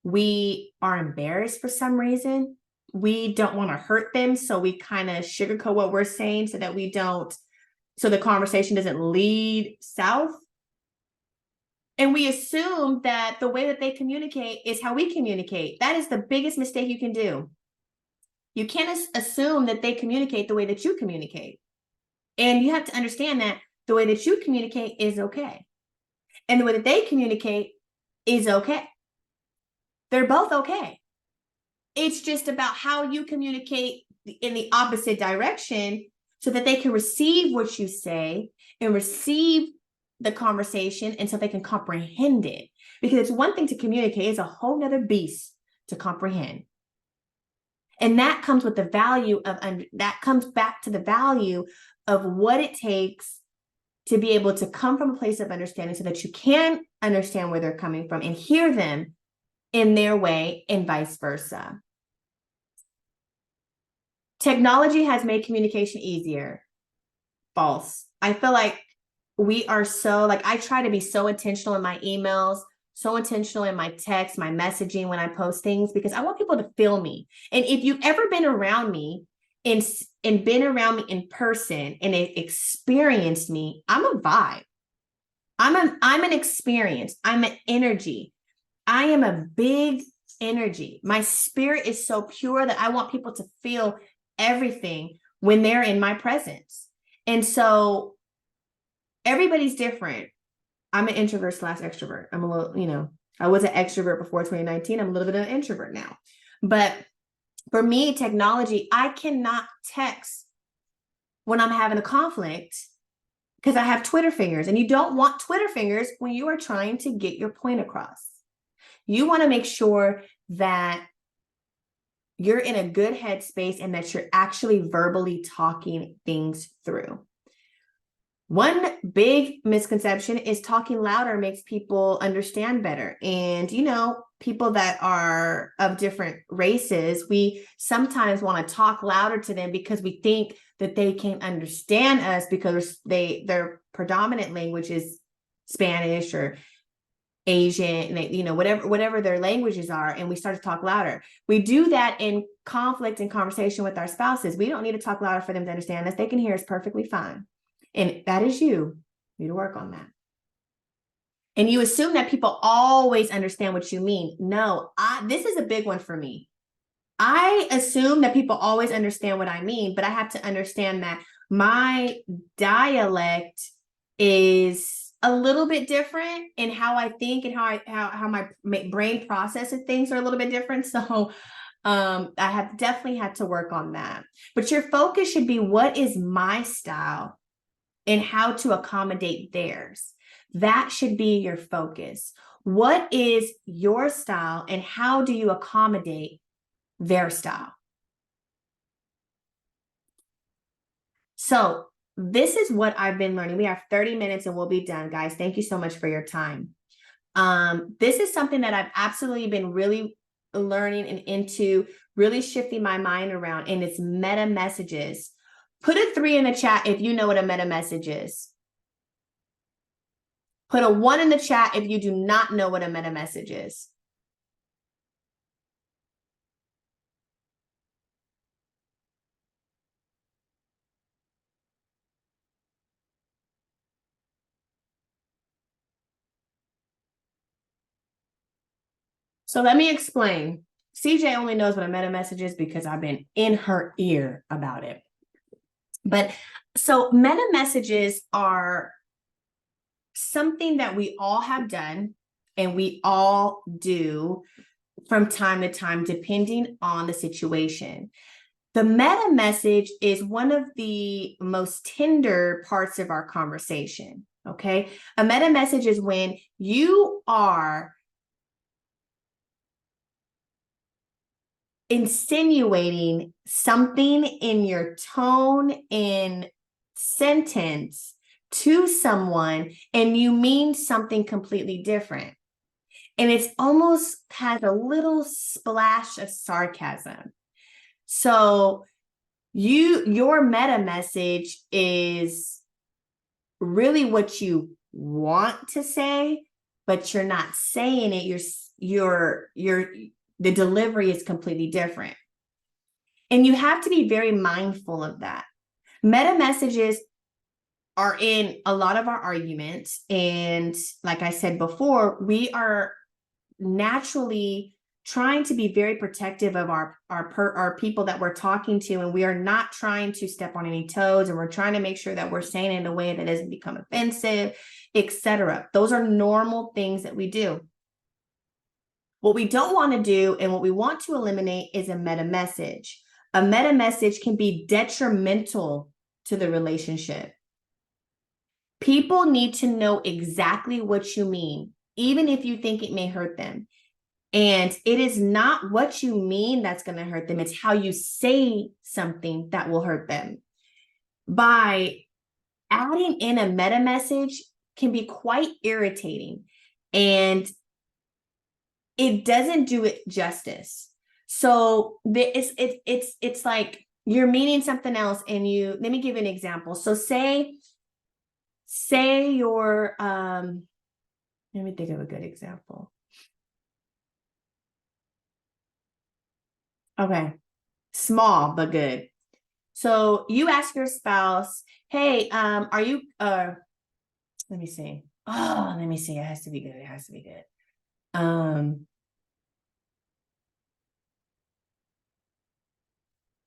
We are embarrassed for some reason. We don't want to hurt them. So we kind of sugarcoat what we're saying so that so the conversation doesn't lead south. And we assume that the way that they communicate is how we communicate. That is the biggest mistake you can do. You can't assume that they communicate the way that you communicate. And you have to understand that the way that you communicate is okay. And the way that they communicate is okay. They're both okay. It's just about how you communicate in the opposite direction so that they can receive what you say and receive the conversation, and so they can comprehend it. Because it's one thing to communicate, it's a whole nother beast to comprehend. And that comes with the value of, that comes back to the value of what it takes to be able to come from a place of understanding so that you can understand where they're coming from and hear them in their way, and vice versa. Technology has made communication easier. False. I feel like we are so, like, I try to be so intentional in my emails, so intentional in my text, my messaging when I post things, because I want people to feel me. And if you've ever been around me and been around me in person and experienced me, I'm a vibe. I'm an experience. I'm an energy. I am a big energy. My spirit is so pure that I want people to feel everything when they're in my presence. And so everybody's different. I'm an introvert / extrovert. I'm a little, I was an extrovert before 2019. I'm a little bit of an introvert now. But for me, technology, I cannot text when I'm having a conflict because I have Twitter fingers. And you don't want Twitter fingers when you are trying to get your point across. You want to make sure that you're in a good headspace and that you're actually verbally talking things through. One big misconception is talking louder makes people understand better. And, people that are of different races, we sometimes want to talk louder to them because we think that they can understand us because their predominant language is Spanish or Asian, and whatever their languages are, and we start to talk louder. We do that in conflict and conversation with our spouses. We don't need to talk louder for them to understand us. They can hear us perfectly fine. And that is you need to work on that. And you assume that people always understand what you mean. No, this is a big one for me. I assume that people always understand what I mean, but I have to understand that my dialect is a little bit different in how I think and how my brain processes things are a little bit different. So I have definitely had to work on that. But your focus should be, what is my style and how to accommodate theirs? That should be your focus. What is your style and how do you accommodate their style? So this is what I've been learning. We have 30 minutes and we'll be done, guys. Thank you so much for your time. This is something that I've absolutely been really learning and into, really shifting my mind around, and it's meta messages. Put a 3 in the chat if you know what a meta message is. Put a 1 in the chat if you do not know what a meta message is. So let me explain. CJ only knows what a meta message is because I've been in her ear about it. But so meta messages are something that we all have done and we all do from time to time, depending on the situation. The meta message is one of the most tender parts of our conversation. Okay. A meta message is when you are insinuating something in your tone and sentence to someone and you mean something completely different. And it's almost has a little splash of sarcasm. So your meta message is really what you want to say, but you're not saying it. The delivery is completely different. And you have to be very mindful of that. Meta messages are in a lot of our arguments. And like I said before, we are naturally trying to be very protective of our people that we're talking to, and we are not trying to step on any toes, and we're trying to make sure that we're saying it in a way that doesn't become offensive, etc. Those are normal things that we do. What we don't want to do and what we want to eliminate is a meta message. A meta message can be detrimental to the relationship. People need to know exactly what you mean, even if you think it may hurt them. And it is not what you mean that's going to hurt them. It's how you say something that will hurt them. By adding in a meta message can be quite irritating, and it doesn't do it justice. So it's like you're meaning something else, and let me give you an example. So say you're let me think of a good example. Okay. Small but good. So you ask your spouse, hey, are you let me see. Oh, let me see. It has to be good. It has to be good.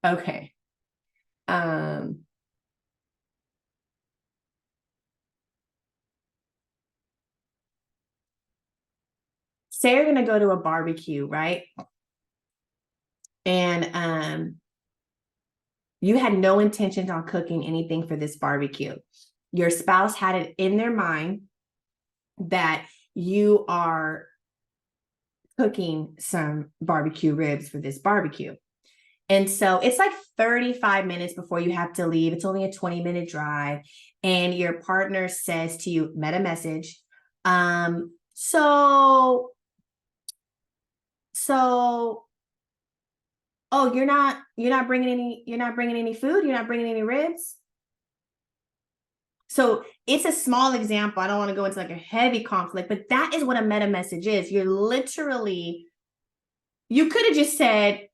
Okay. Say you're gonna go to a barbecue, right? And you had no intentions on cooking anything for this barbecue. Your spouse had it in their mind that you are cooking some barbecue ribs for this barbecue. And so it's like 35 minutes before you have to leave. It's only a 20-minute drive. And your partner says to you, meta message, so, oh, you're not bringing any food? You're not bringing any ribs? So it's a small example. I don't want to go into like a heavy conflict, but that is what a meta message is. You could have just said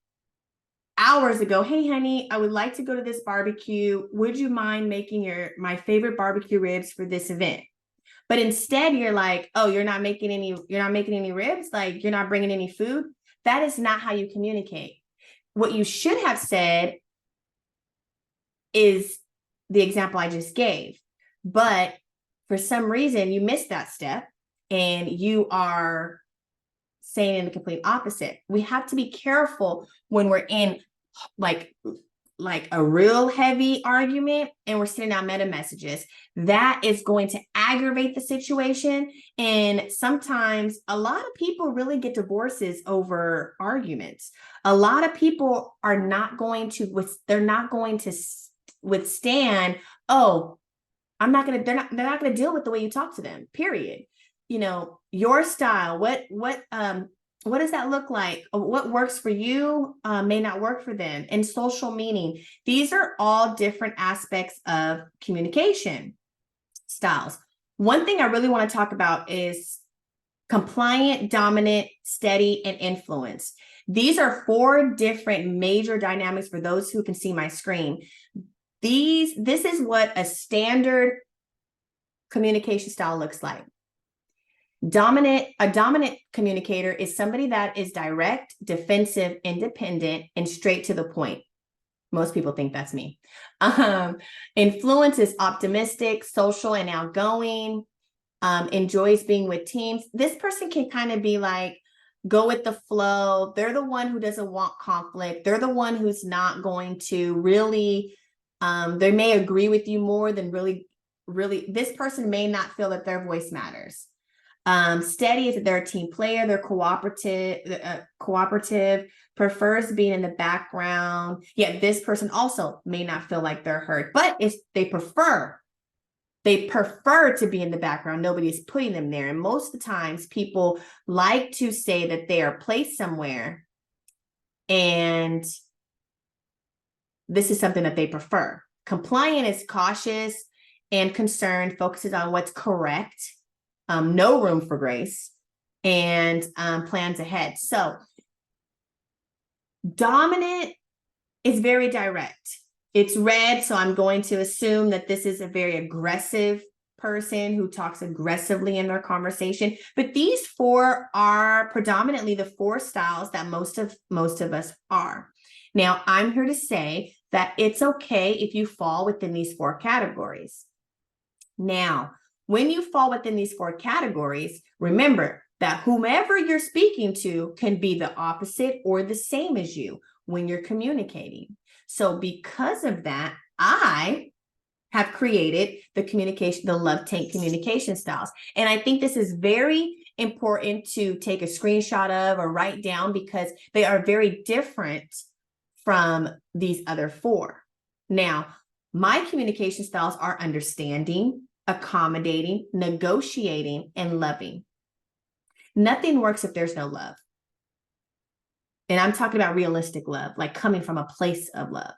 hours ago, hey, honey, I would like to go to this barbecue. Would you mind making my favorite barbecue ribs for this event? But instead you're like, oh, you're not making any ribs? Like, you're not bringing any food? That is not how you communicate. What you should have said is the example I just gave. But for some reason, you missed that step and you are saying in the complete opposite. We have to be careful when we're in like a real heavy argument and we're sending out meta messages. That is going to aggravate the situation. And sometimes a lot of people really get divorces over arguments. A lot of people are not going to withstand, oh, they're not going to deal with the way you talk to them, period. Your style, what does that look like? What works for you may not work for them. And social meaning. These are all different aspects of communication styles. One thing I really want to talk about is compliant, dominant, steady, and influence. These are 4 different major dynamics for those who can see my screen. This is what a standard communication style looks like. A dominant communicator is somebody that is direct, defensive, independent, and straight to the point. Most people think that's me. Influence is optimistic, social, and outgoing, enjoys being with teams. This person can kind of be like, go with the flow. They're the one who doesn't want conflict. They're the one who's not going to really, they may agree with you more than really, this person may not feel that their voice matters. Steady is that they're a team player, they're cooperative, prefers being in the background. Yet this person also may not feel like they're heard, but they prefer They prefer to be in the background. Nobody's putting them there. And most of the times people like to say that they are placed somewhere, and this is something that they prefer. Compliant is cautious and concerned, focuses on what's correct, no room for grace, and plans ahead. So dominant is very direct. It's red, so I'm going to assume that this is a very aggressive person who talks aggressively in their conversation. But these four are predominantly the four styles that most of us are. Now, I'm here to say that it's okay if you fall within these four categories. Now, when you fall within these four categories, remember that whomever you're speaking to can be the opposite or the same as you when you're communicating. So because of that, I have created the Love Tank communication styles. And I think this is very important to take a screenshot of or write down, because they are very different from these other four. Now, my communication styles are understanding, accommodating, negotiating, and loving. Nothing works if there's no love. And I'm talking about realistic love, like coming from a place of love.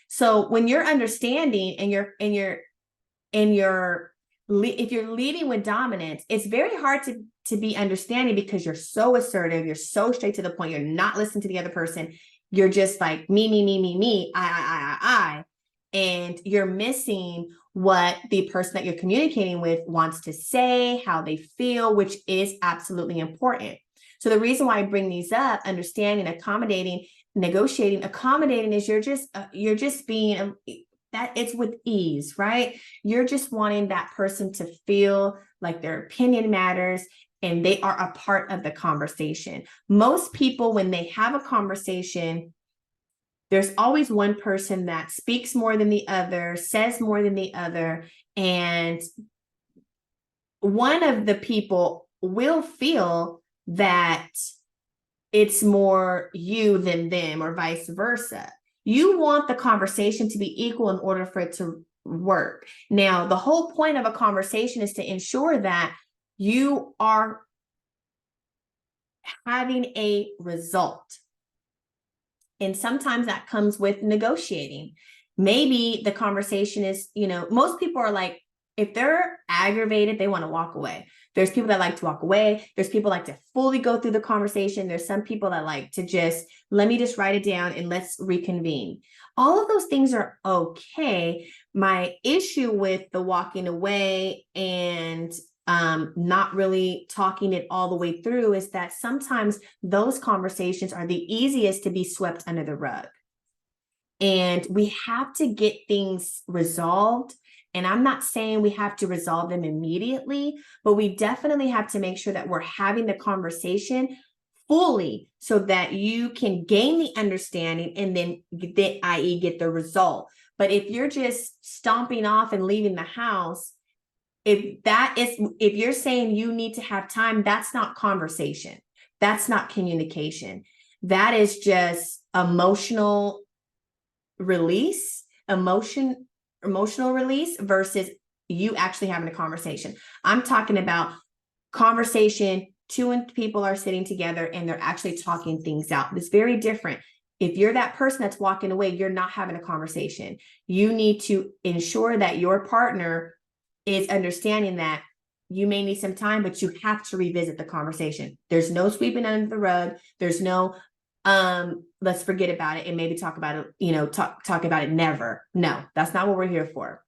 So when you're understanding and if you're leading with dominance, it's very hard to be understanding, because you're so assertive, you're so straight to the point, you're not listening to the other person. You're just like me, I, and you're missing what the person that you're communicating with wants to say, how they feel, which is absolutely important. So the reason why I bring these up, understanding, accommodating, negotiating, accommodating, is you're just being that it's with ease, right? You're just wanting that person to feel like their opinion matters and they are a part of the conversation. Most people, when they have a conversation, there's always one person that speaks more than the other, says more than the other, and one of the people will feel that it's more you than them, or vice versa. You want the conversation to be equal in order for it to work. Now, the whole point of a conversation is to ensure that you are having a result. And sometimes that comes with negotiating. Maybe the conversation is, most people are like, if they're aggravated, they want to walk away. There's people that like to walk away. There's people that like to fully go through the conversation. There's some people that like to just, let me just write it down and let's reconvene. All of those things are okay. My issue with the walking away and not really talking it all the way through is that sometimes those conversations are the easiest to be swept under the rug. And we have to get things resolved. And I'm not saying we have to resolve them immediately, but we definitely have to make sure that we're having the conversation fully so that you can gain the understanding and then i.e. get the result. But if you're just stomping off and leaving the house, if you're saying you need to have time, that's not conversation. That's not communication. That is just emotional release, emotional release versus you actually having a conversation. I'm talking about conversation, two and people are sitting together and they're actually talking things out. It's very different. If you're that person that's walking away, you're not having a conversation. You need to ensure that your partner is understanding that you may need some time, but you have to revisit the conversation. There's no sweeping under the rug. There's no let's forget about it and maybe talk about it, talk about it never. No, that's not what we're here for.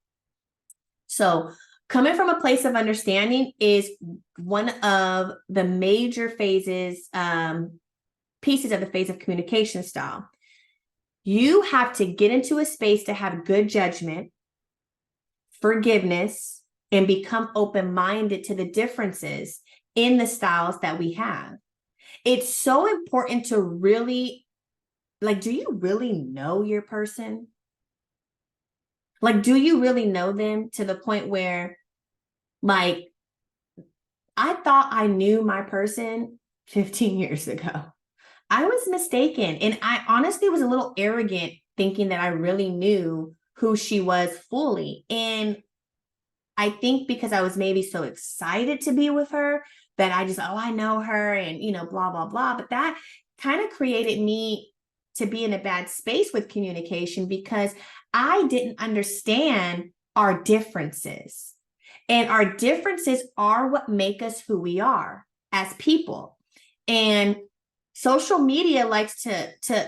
So coming from a place of understanding is one of the major pieces of the phase of communication style. You have to get into a space to have good judgment, forgiveness, and become open-minded to the differences in the styles that we have. It's so important to really, do you really know your person? Do you really know them to the point where, I thought I knew my person 15 years ago. I was mistaken. And I honestly was a little arrogant thinking that I really knew who she was fully. And I think because I was maybe so excited to be with her that I just, oh, I know her and, blah, blah, blah. But that kind of created me to be in a bad space with communication because I didn't understand our differences. And our differences are what make us who we are as people. And social media likes to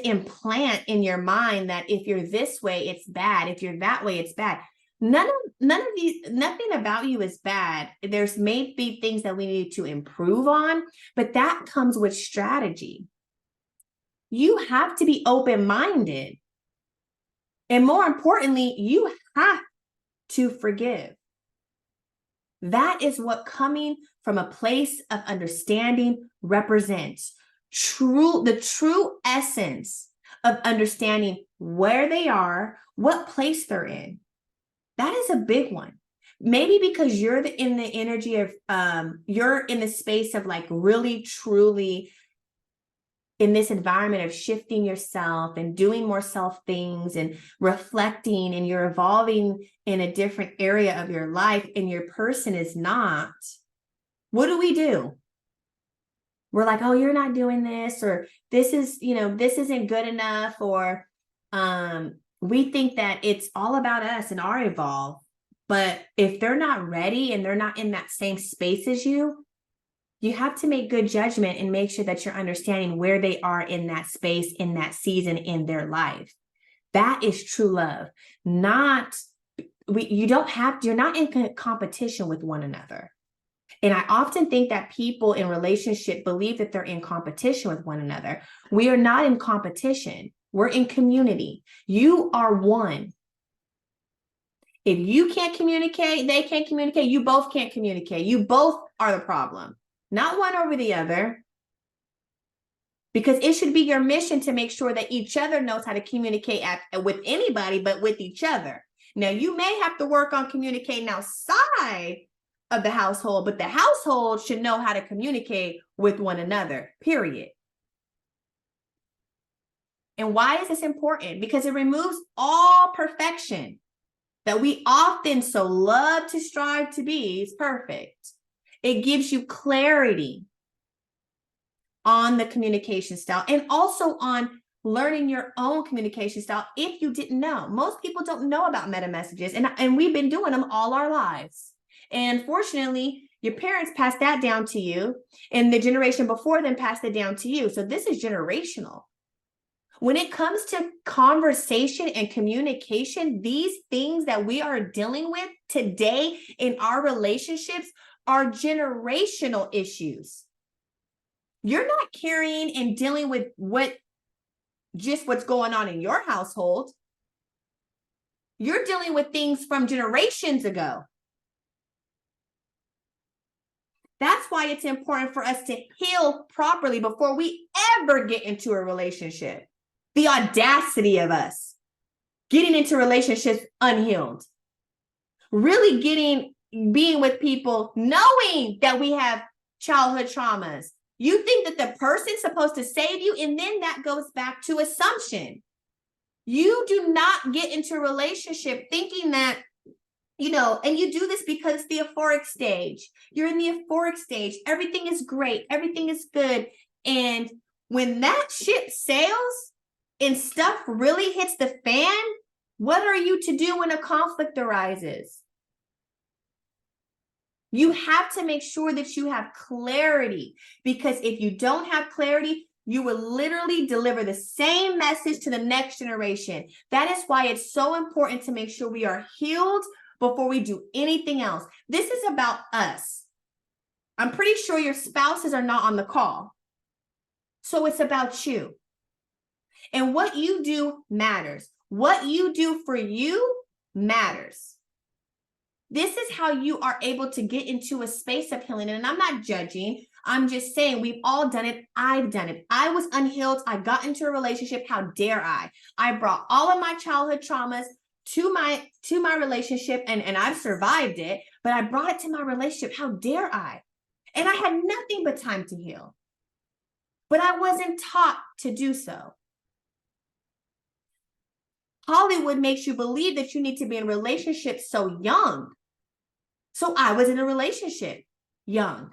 implant in your mind that if you're this way, it's bad. If you're that way, it's bad. None of these, nothing about you is bad. There's may be things that we need to improve on, but that comes with strategy. You have to be open-minded. And more importantly, you have to forgive. That is what coming from a place of understanding represents. The true essence of understanding where they are, what place they're in. That is a big one. Maybe because you're in the energy of, you're in the space of like really, truly in this environment of shifting yourself and doing more self things and reflecting, and you're evolving in a different area of your life and your person is not. What do? We're like, oh, you're not doing this, or this is, this isn't good enough, or we think that it's all about us and our evolve. But if they're not ready and they're not in that same space as you have to make good judgment and make sure that you're understanding where they are in that space, in that season, in their life. That is true love. You're not in competition with one another. And I often think that people in relationship believe that they're in competition with one another. We are not in competition. We're in community. You are one. If you can't communicate, they can't communicate, you both can't communicate. You both are the problem, not one over the other. Because it should be your mission to make sure that each other knows how to communicate with anybody, but with each other. Now, you may have to work on communicating outside of the household, but the household should know how to communicate with one another, period. And why is this important? Because it removes all perfection that we often so love to strive to be is perfect. It gives you clarity on the communication style and also on learning your own communication style if you didn't know. Most people don't know about meta messages, and we've been doing them all our lives. And fortunately, your parents passed that down to you, and the generation before them passed it down to you. So this is generational. When it comes to conversation and communication, these things that we are dealing with today in our relationships are generational issues. You're not carrying and dealing with what's going on in your household. You're dealing with things from generations ago. That's why it's important for us to heal properly before we ever get into a relationship. The audacity of us getting into relationships unhealed, really being with people knowing that we have childhood traumas. You think that the person's supposed to save you, and then that goes back to assumption. You do not get into a relationship thinking that, and you do this because it's the euphoric stage. You're in the euphoric stage. Everything is great. Everything is good. And when that ship sails and stuff really hits the fan, what are you to do when a conflict arises? You have to make sure that you have clarity, because if you don't have clarity, you will literally deliver the same message to the next generation. That is why it's so important to make sure we are healed before we do anything else. This is about us. I'm pretty sure your spouses are not on the call. So it's about you. And what you do matters. What you do for you matters. This is how you are able to get into a space of healing. And I'm not judging. I'm just saying we've all done it. I've done it. I was unhealed. I got into a relationship. How dare I? I brought all of my childhood traumas to my relationship, and I've survived it, but I brought it to my relationship. How dare I? And I had nothing but time to heal. But I wasn't taught to do so. Hollywood makes you believe that you need to be in relationships so young. So I was in a relationship young.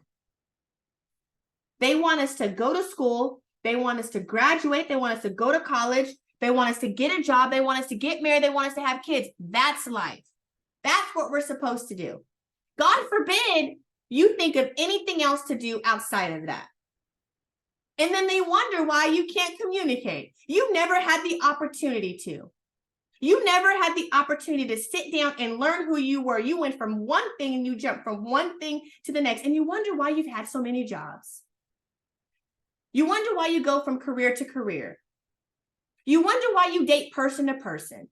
They want us to go to school. They want us to graduate. They want us to go to college. They want us to get a job. They want us to get married. They want us to have kids. That's life. That's what we're supposed to do. God forbid you think of anything else to do outside of that. And then they wonder why you can't communicate. You never had the opportunity to. You never had the opportunity to sit down and learn who you were. You went from one thing and you jumped from one thing to the next. And you wonder why you've had so many jobs. You wonder why you go from career to career. You wonder why you date person to person.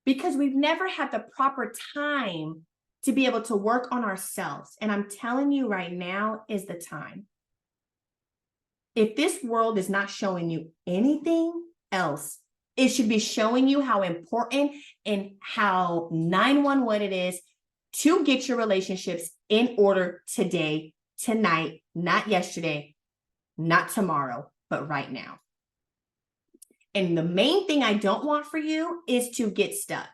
Because we've never had the proper time to be able to work on ourselves. And I'm telling you right now is the time. If this world is not showing you anything else, it should be showing you how important and how 911 it is to get your relationships in order today, tonight, not yesterday, not tomorrow, but right now. And the main thing I don't want for you is to get stuck.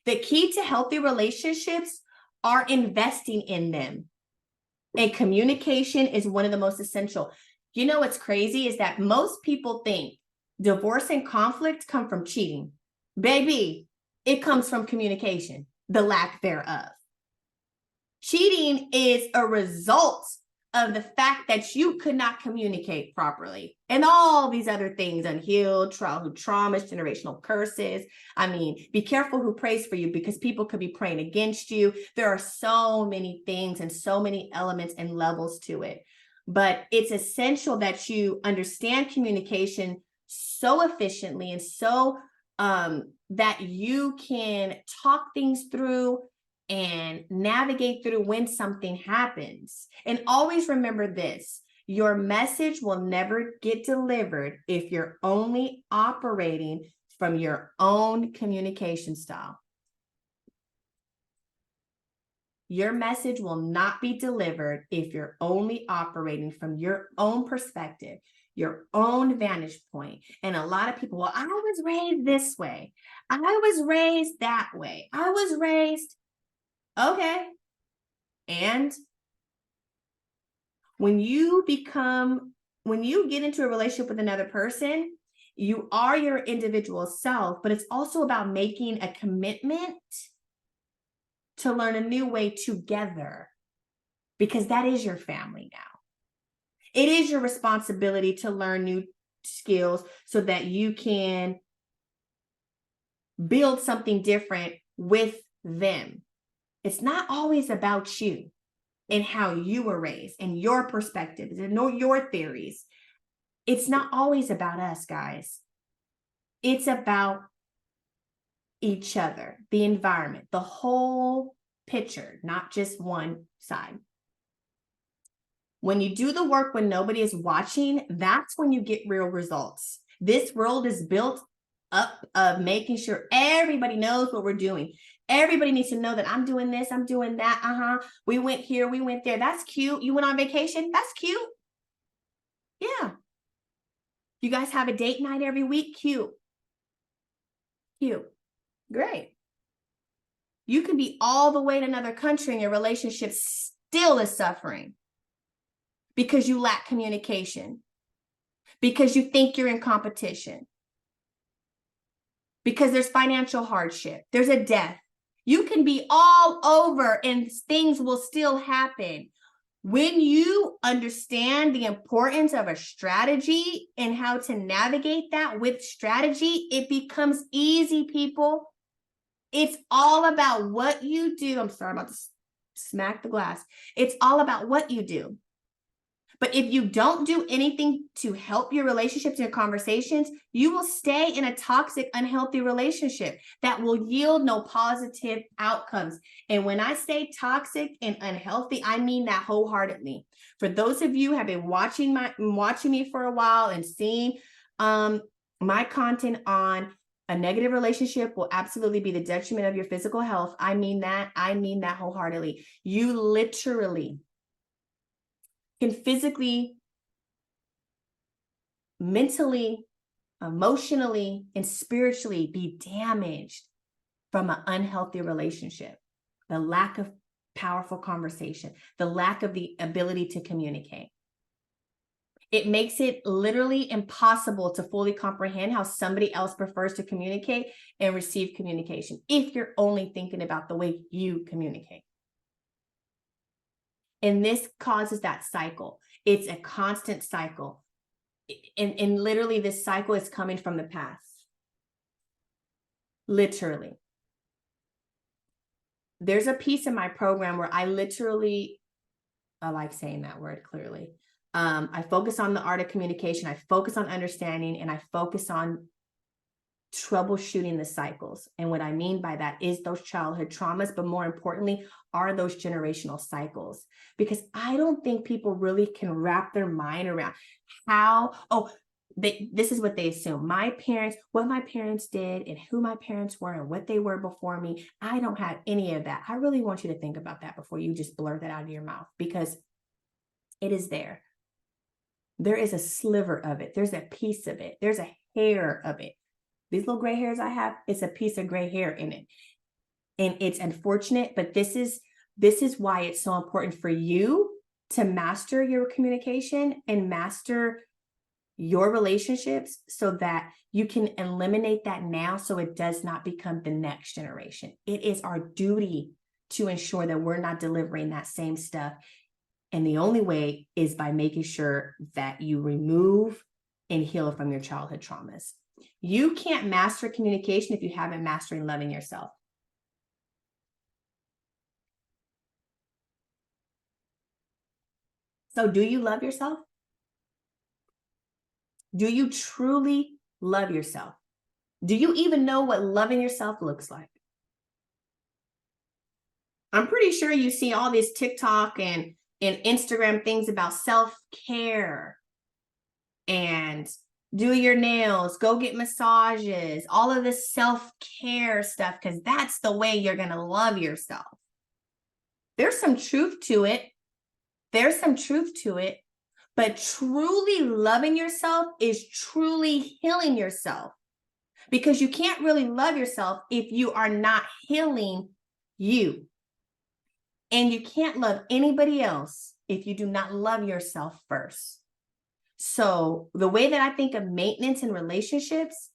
The key to healthy relationships are investing in them. And communication is one of the most essential. You know what's crazy is that most people think divorce and conflict come from cheating. Baby, it comes from communication, the lack thereof. Cheating is a result of the fact that you could not communicate properly and all these other things, unhealed childhood traumas, generational curses. I mean, be careful who prays for you because people could be praying against you. There are so many things and so many elements and levels to it. But it's essential that you understand communication so efficiently and so that you can talk things through and navigate through when something happens. And always remember this, your message will never get delivered if you're only operating from your own communication style. Your message will not be delivered if you're only operating from your own perspective, your own vantage point. And a lot of people, well, I was raised this way. I was raised that way. I was raised, okay. And when you get into a relationship with another person, you are your individual self, but it's also about making a commitment to learn a new way together, because that is your family now. It is your responsibility to learn new skills so that you can build something different with them. It's not always about you and how you were raised and your perspectives and your theories. It's not always about us, guys. It's about each other, the environment, the whole picture, not just one side. When you do the work when nobody is watching, that's when you get real results. This world is built up of making sure everybody knows what we're doing. Everybody needs to know that I'm doing this, I'm doing that. We went here, we went there. That's cute. You went on vacation. That's cute. Yeah. You guys have a date night every week. Cute. Cute. Great. You can be all the way in another country and your relationship still is suffering because you lack communication, because you think you're in competition, because there's financial hardship, there's a death. You can be all over and things will still happen. When you understand the importance of a strategy and how to navigate that with strategy, it becomes easy, people. It's all about what you do. I'm sorry, I'm about to smack the glass. It's all about what you do. But if you don't do anything to help your relationships and your conversations, you will stay in a toxic, unhealthy relationship that will yield no positive outcomes. And when I say toxic and unhealthy, I mean that wholeheartedly. For those of you who have been watching me for a while and seeing my content on a negative relationship will absolutely be the detriment of your physical health. I mean that wholeheartedly. You literally can physically, mentally, emotionally, and spiritually be damaged from an unhealthy relationship, the lack of powerful conversation, the lack of the ability to communicate. It makes it literally impossible to fully comprehend how somebody else prefers to communicate and receive communication if you're only thinking about the way you communicate. And this causes that cycle. It's a constant cycle. And literally this cycle is coming from the past. Literally. There's a piece in my program where I like saying that word clearly. I focus on the art of communication. I focus on understanding, and I focus on troubleshooting the cycles. And what I mean by that is those childhood traumas, but more importantly, are those generational cycles. Because I don't think people really can wrap their mind around this is what they assume. What my parents did and who my parents were and what they were before me. I don't have any of that. I really want you to think about that before you just blurt that out of your mouth, because it is there. There is a sliver of it. There's a piece of it. There's a hair of it. These little gray hairs I have, it's a piece of gray hair in it. And it's unfortunate, but this is why it's so important for you to master your communication and master your relationships so that you can eliminate that now so it does not become the next generation. It is our duty to ensure that we're not delivering that same stuff. And the only way is by making sure that you remove and heal from your childhood traumas. You can't master communication if you haven't mastered loving yourself. So do you love yourself? Do you truly love yourself? Do you even know what loving yourself looks like? I'm pretty sure you see all this TikTok and Instagram things about self-care and do your nails, go get massages, all of this self-care stuff, because that's the way you're going to love yourself. There's some truth to it. But truly loving yourself is truly healing yourself, because you can't really love yourself if you are not healing you. And you can't love anybody else if you do not love yourself first. So the way that I think of maintenance in relationships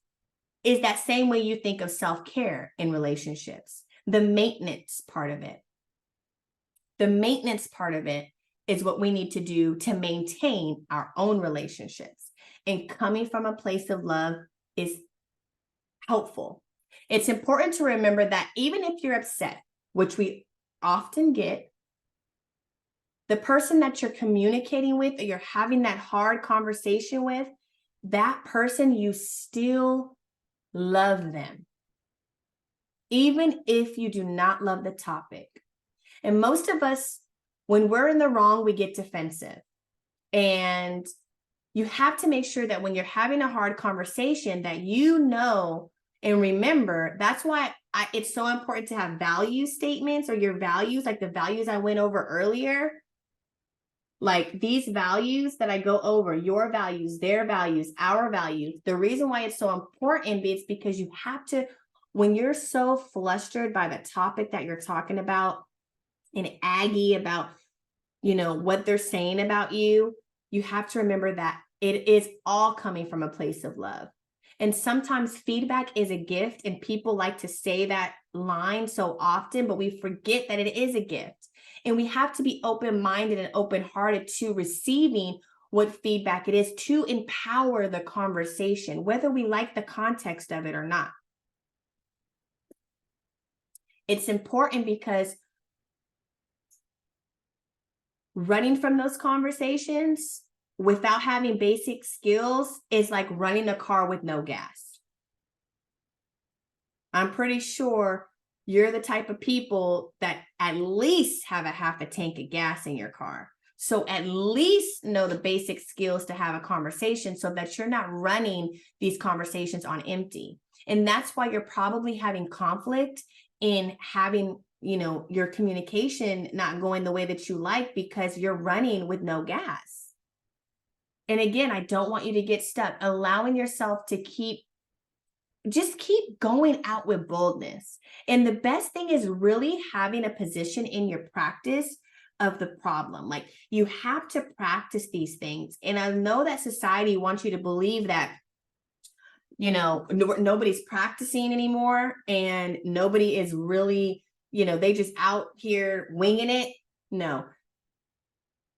is that same way you think of self-care in relationships, the maintenance part of it. The maintenance part of it is what we need to do to maintain our own relationships. And coming from a place of love is helpful. It's important to remember that even if you're upset, which we often get, the person that you're communicating with or you're having that hard conversation with, that person, you still love them, even if you do not love the topic. And most of us, when we're in the wrong, we get defensive. And you have to make sure that when you're having a hard conversation that you know and remember, that's why it's so important to have value statements or your values, like the values I went over earlier. Like these values that I go over, your values, their values, our values. The reason why it's so important is because you have to, when you're so flustered by the topic that you're talking about and aggy about, what they're saying about you, you have to remember that it is all coming from a place of love. And sometimes feedback is a gift, and people like to say that line so often, but we forget that it is a gift. And we have to be open-minded and open-hearted to receiving what feedback it is to empower the conversation, whether we like the context of it or not. It's important because running from those conversations without having basic skills is like running a car with no gas. I'm pretty sure you're the type of people that at least have a half a tank of gas in your car. So at least know the basic skills to have a conversation so that you're not running these conversations on empty. And that's why you're probably having conflict in having your communication not going the way that you like, because you're running with no gas. And again, I don't want you to get stuck. Allowing yourself to keep just keep going out with boldness. And the best thing is really having a position in your practice of the problem. Like, you have to practice these things. And I know that society wants you to believe that, nobody's practicing anymore and nobody is really, they just out here winging it. No.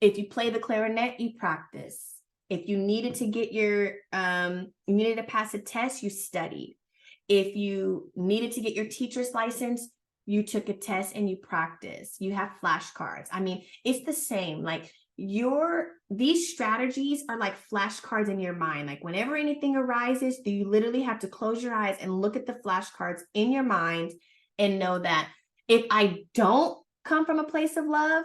If you play the clarinet, you practice. If you needed to get you needed to pass a test, you studied. If you needed to get your teacher's license, you took a test and you practice. You have flashcards. I mean, it's the same. Like, these strategies are like flashcards in your mind. Like, whenever anything arises, you literally have to close your eyes and look at the flashcards in your mind and know that if I don't come from a place of love,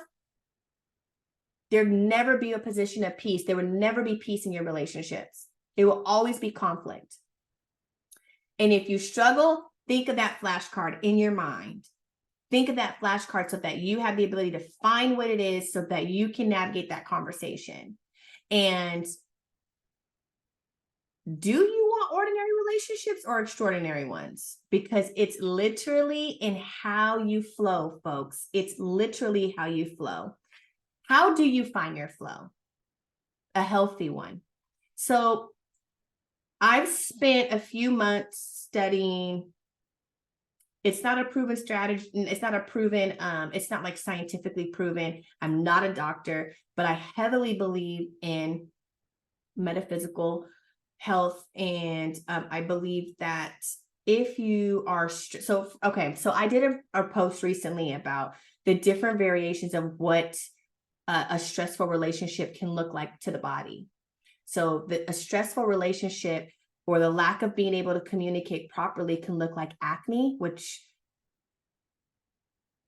there'd never be a position of peace. There would never be peace in your relationships. It will always be conflict. And if you struggle, think of that flashcard in your mind. Think of that flashcard so that you have the ability to find what it is so that you can navigate that conversation. And do you want ordinary relationships or extraordinary ones? Because it's literally in how you flow, folks. It's literally how you flow. How do you find your flow? A healthy one. So I've spent a few months studying. It's not a proven strategy. It's not a proven, it's not like scientifically proven. I'm not a doctor, but I heavily believe in metaphysical health. And I believe that if you are, so I did a post recently about the different variations of what a stressful relationship can look like to the body. So a stressful relationship or the lack of being able to communicate properly can look like acne, which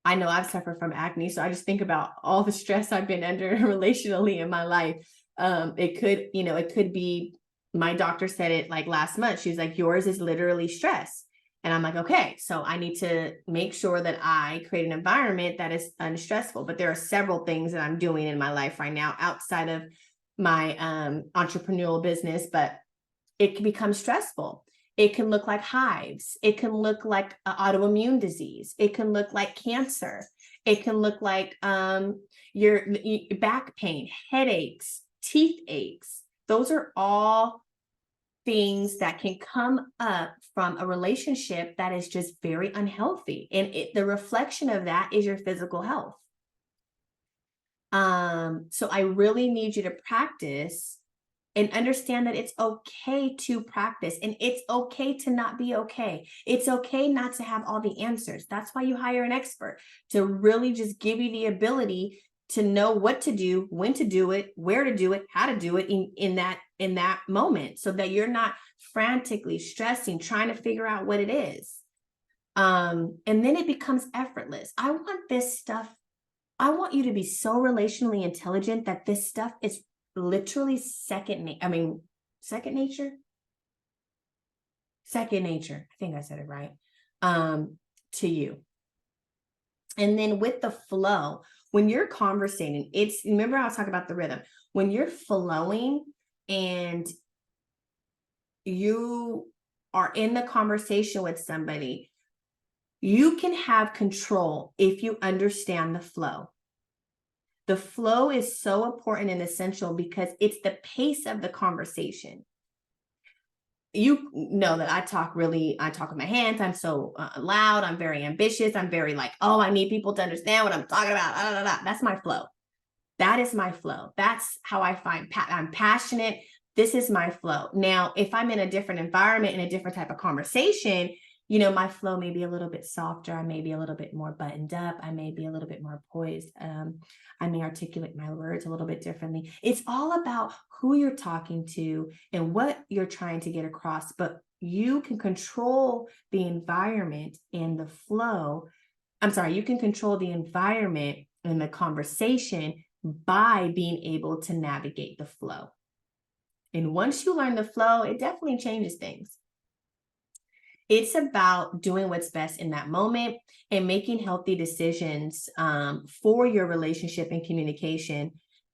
I know I've suffered from acne. So I just think about all the stress I've been under relationally in my life. It could be, my doctor said it like last month. She was like, yours is literally stress. And I'm like, okay, so I need to make sure that I create an environment that is unstressful. But there are several things that I'm doing in my life right now outside of my entrepreneurial business, but it can become stressful. It can look like hives. It can look like autoimmune disease. It can look like cancer. It can look like your back pain, headaches, teeth aches. Those are all things that can come up from a relationship that is just very unhealthy. And the reflection of that is your physical health. So I really need you to practice and understand that it's okay to practice and it's okay to not be okay. It's okay not to have all the answers. That's why you hire an expert, to really just give you the ability to know what to do, when to do it, where to do it, how to do it in that moment, so that you're not frantically stressing, trying to figure out what it is. And then it becomes effortless. I want you to be so relationally intelligent that this stuff is literally second nature. I think I said it right. To you. And then with the flow, when you're conversating, remember I was talking about the rhythm. When you're flowing and you are in the conversation with somebody, you can have control if you understand the flow. The flow is so important and essential because it's the pace of the conversation. You know that I talk with my hands. I'm so loud. I'm very ambitious. I'm very like, oh, I need people to understand what I'm talking about. That's my flow. That is my flow. That's how I find I'm passionate. This is my flow. Now, if I'm in a different environment, in a different type of conversation, my flow may be a little bit softer. I may be a little bit more buttoned up. I may be a little bit more poised. I may articulate my words a little bit differently. It's all about who you're talking to and what you're trying to get across, but you can control the environment and the flow. You can control the environment and the conversation by being able to navigate the flow. And once you learn the flow, it definitely changes things. It's about doing what's best in that moment and making healthy decisions for your relationship and communication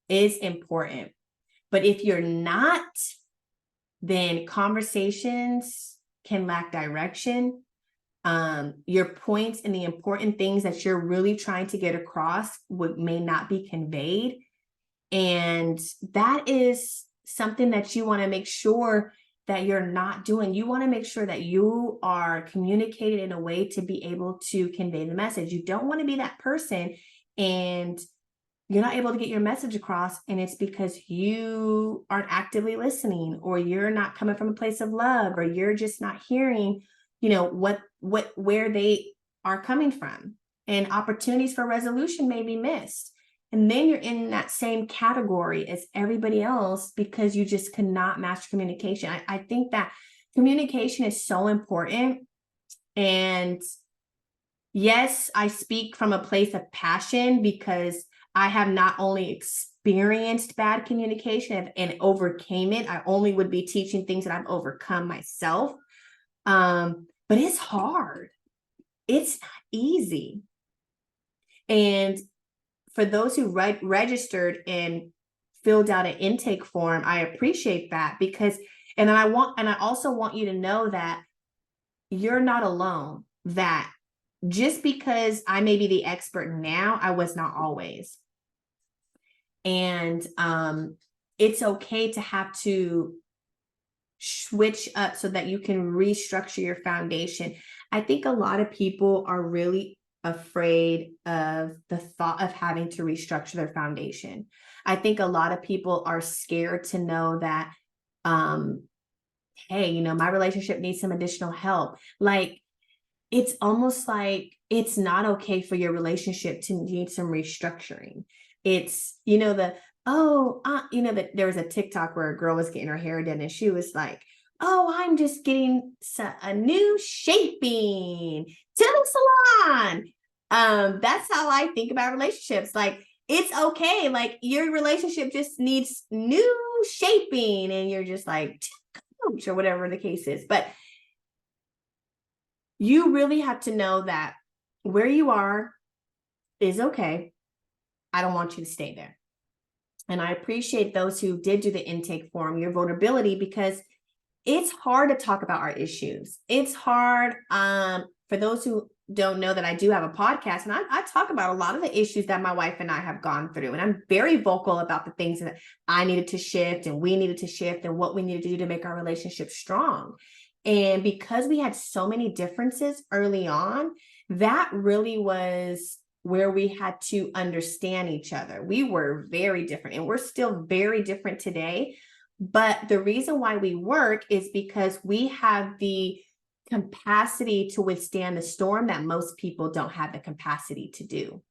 is important. But if you're not, then conversations can lack direction. Your points and the important things that you're really trying to get across may not be conveyed. And that is something that you want to make sure that you're not doing. You want to make sure that you are communicating in a way to be able to convey the message. You don't want to be that person and you're not able to get your message across, and it's because you aren't actively listening, or you're not coming from a place of love, or you're just not hearing, where they are coming from, and opportunities for resolution may be missed. And then you're in that same category as everybody else because you just cannot master communication. I think that communication is so important. And yes, I speak from a place of passion because I have not only experienced bad communication and overcame it. I only would be teaching things that I've overcome myself. But it's hard. It's not easy. And for those who registered and filled out an intake form, I appreciate that because, and I also want you to know that you're not alone, that just because I may be the expert now, I was not always. And it's okay to have to switch up so that you can restructure your foundation. I think a lot of people are really afraid of the thought of having to restructure their foundation. I think a lot of people are scared to know that, hey, my relationship needs some additional help. Like, it's almost like it's not okay for your relationship to need some restructuring. It's, that there was a TikTok where a girl was getting her hair done and she was like, oh, I'm just getting a new shaping to the salon. That's how I think about relationships. Like, it's okay. Like, your relationship just needs new shaping and you're just like, coach, or whatever the case is. But you really have to know that where you are is okay. I don't want you to stay there. And I appreciate those who did do the intake form, your vulnerability, because it's hard to talk about our issues. It's hard. For those who don't know that I do have a podcast, and I talk about a lot of the issues that my wife and I have gone through. And I'm very vocal about the things that I needed to shift and we needed to shift and what we needed to do to make our relationship strong. And because we had so many differences early on, that really was where we had to understand each other. We were very different and we're still very different today. But the reason why we work is because we have the capacity to withstand the storm that most people don't have the capacity to do.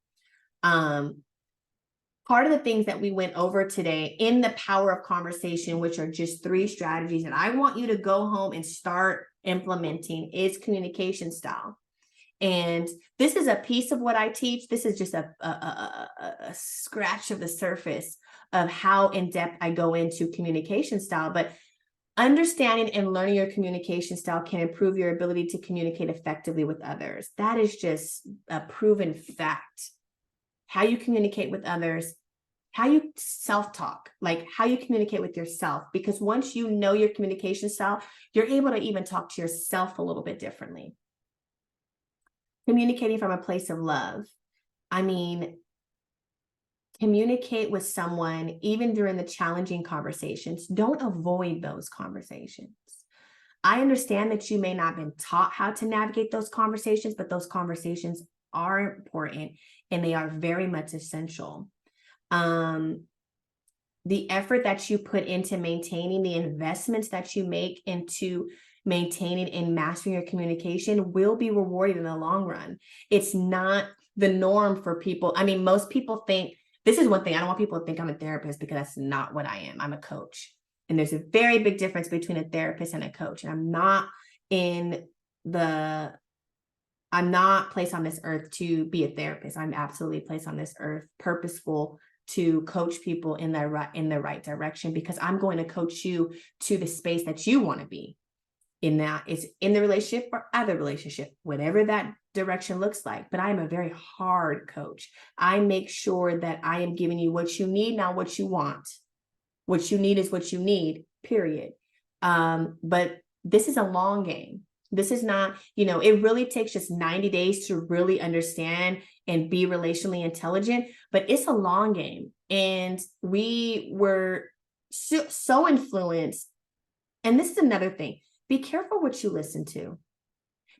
Part of the things that we went over today in the power of conversation, which are just 3 strategies that I want you to go home and start implementing, is communication style. And this is a piece of what I teach. This is just a scratch of the surface of how in depth I go into communication style. But understanding and learning your communication style can improve your ability to communicate effectively with others. That is just a proven fact. How you communicate with others, how you self-talk, like how you communicate with yourself. Because once you know your communication style, you're able to even talk to yourself a little bit differently. Communicating from a place of love. I mean, communicate with someone even during the challenging conversations. Don't avoid those conversations. I understand that you may not have been taught how to navigate those conversations, but those conversations are important and they are very much essential. The effort that you put into maintaining, the investments that you make into maintaining and mastering your communication will be rewarded in the long run. It's not the norm for people. I mean, most people think, this is one thing, I don't want people to think I'm a therapist because that's not what I am. I'm a coach. And there's a very big difference between a therapist and a coach. And I'm not placed on this earth to be a therapist. I'm absolutely placed on this earth, purposeful, to coach people in the right direction, because I'm going to coach you to the space that you want to be in. That is in the relationship or other relationship, whatever that direction looks like. But I'm a very hard coach. I make sure that I am giving you what you need, not what you want. What you need is what you need, period. But This is a long game. This is not, it really takes just 90 days to really understand and be relationally intelligent, but it's a long game. And we were so influenced. And this is another thing. Be careful what you listen to.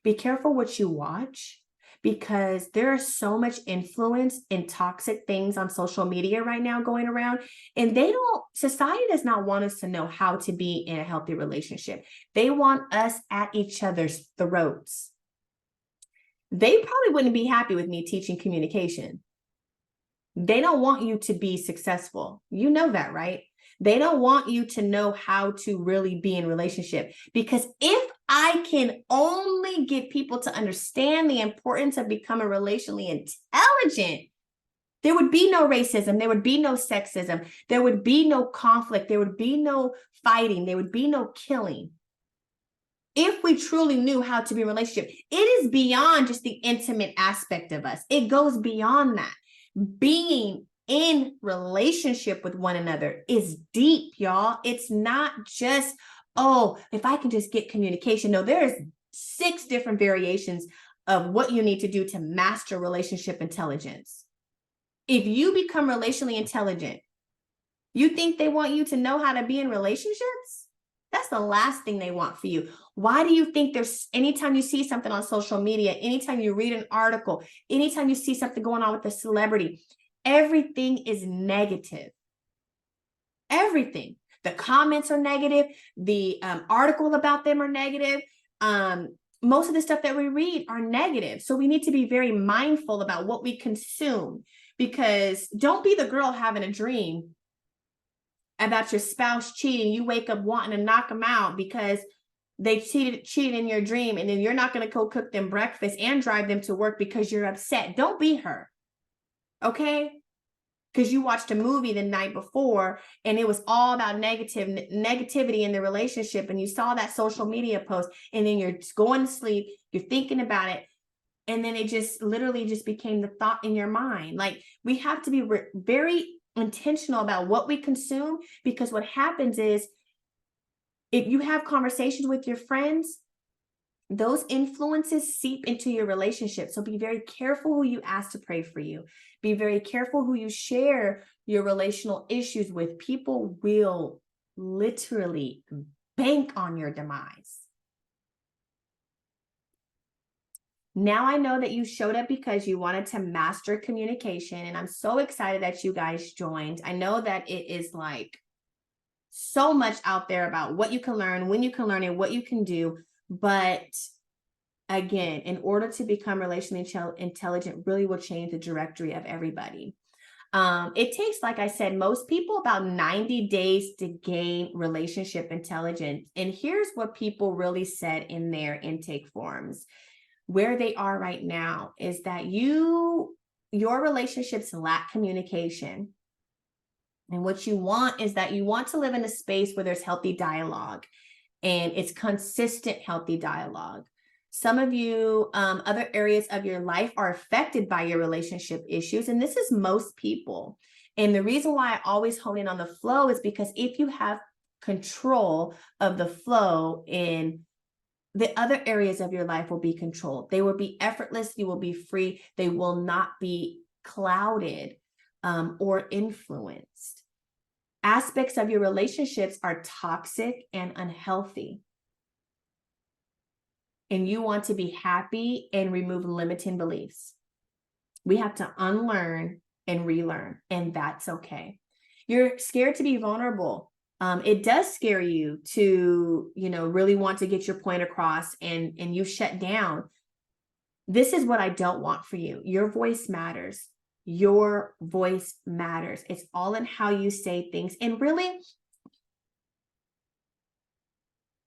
Be careful what you watch, because there is so much influence and toxic things on social media right now going around. And society does not want us to know how to be in a healthy relationship. They want us at each other's throats. They probably wouldn't be happy with me teaching communication. They don't want you to be successful. You know that, right? They don't want you to know how to really be in relationship, because if I can only get people to understand the importance of becoming relationally intelligent, there would be no racism. There would be no sexism. There would be no conflict. There would be no fighting. There would be no killing. If we truly knew how to be in a relationship, it is beyond just the intimate aspect of us. It goes beyond that. Being in relationship with one another is deep, y'all. It's not just, oh, if I can just get communication. No, there's 6 different variations of what you need to do to master relationship intelligence. If you become relationally intelligent, you think they want you to know how to be in relationships? That's the last thing they want for you. Why do you think anytime you see something on social media, anytime you read an article, anytime you see something going on with a celebrity, everything is negative. Everything. The comments are negative. The article about them are negative. Most of the stuff that we read are negative. So we need to be very mindful about what we consume, because don't be the girl having a dream about your spouse cheating. You wake up wanting to knock them out because they cheated in your dream, and then you're not going to go cook them breakfast and drive them to work because you're upset. Don't be her. Okay? Because you watched a movie the night before and it was all about negativity in the relationship, and you saw that social media post, and then you're going to sleep, you're thinking about it, and then it just literally just became the thought in your mind. Like, we have to be very intentional about what we consume, because what happens is, if you have conversations with your friends, those influences seep into your relationship. So be very careful who you ask to pray for you. Be very careful who you share your relational issues with. People will literally bank on your demise. Now I know that you showed up because you wanted to master communication, and I'm so excited that you guys joined. I know that it is like so much out there about what you can learn, when you can learn it, what you can do. But again, in order to become relationally intelligent, really will change the trajectory of everybody. It takes, like I said, most people about 90 days to gain relationship intelligence. And here's what people really said in their intake forms. Where they are right now is that your relationships lack communication. And what you want is that you want to live in a space where there's healthy dialogue, and it's consistent, healthy dialogue. Some of you, other areas of your life are affected by your relationship issues, and this is most people. And the reason why I always hone in on the flow is because if you have control of the flow, in the other areas of your life will be controlled. They will be effortless. You will be free. They will not be clouded or influenced. Aspects of your relationships are toxic and unhealthy, and you want to be happy and remove limiting beliefs. We have to unlearn and relearn, and that's okay. You're scared to be vulnerable. It does scare you to, really want to get your point across, and you shut down. This is what I don't want for you. Your voice matters. Your voice matters. It's all in how you say things. And really,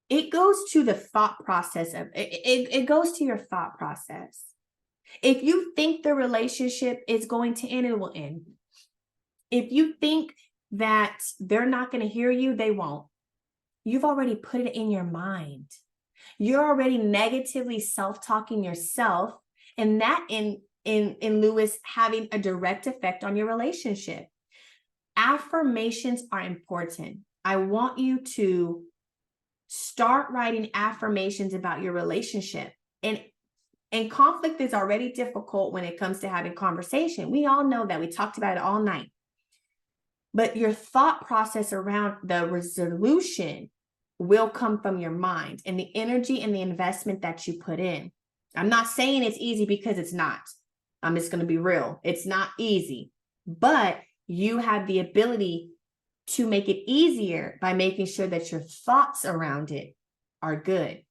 it goes to the thought process of it goes to your thought process. If you think the relationship is going to end, it will end. If you think that they're not going to hear you, they won't. You've already put it in your mind. You're already negatively self-talking yourself, and that in Lewis having a direct effect on your relationship. Affirmations are important. I want you to Start writing affirmations about your relationship. And conflict is already difficult when it comes to having conversation. We all know that. We talked about it all night. But your thought process around the resolution will come from your mind and the energy and the investment that you put in. I'm not saying it's easy, because it's not. I'm just going to be real. It's not easy, but you have the ability to make it easier by making sure that your thoughts around it are good.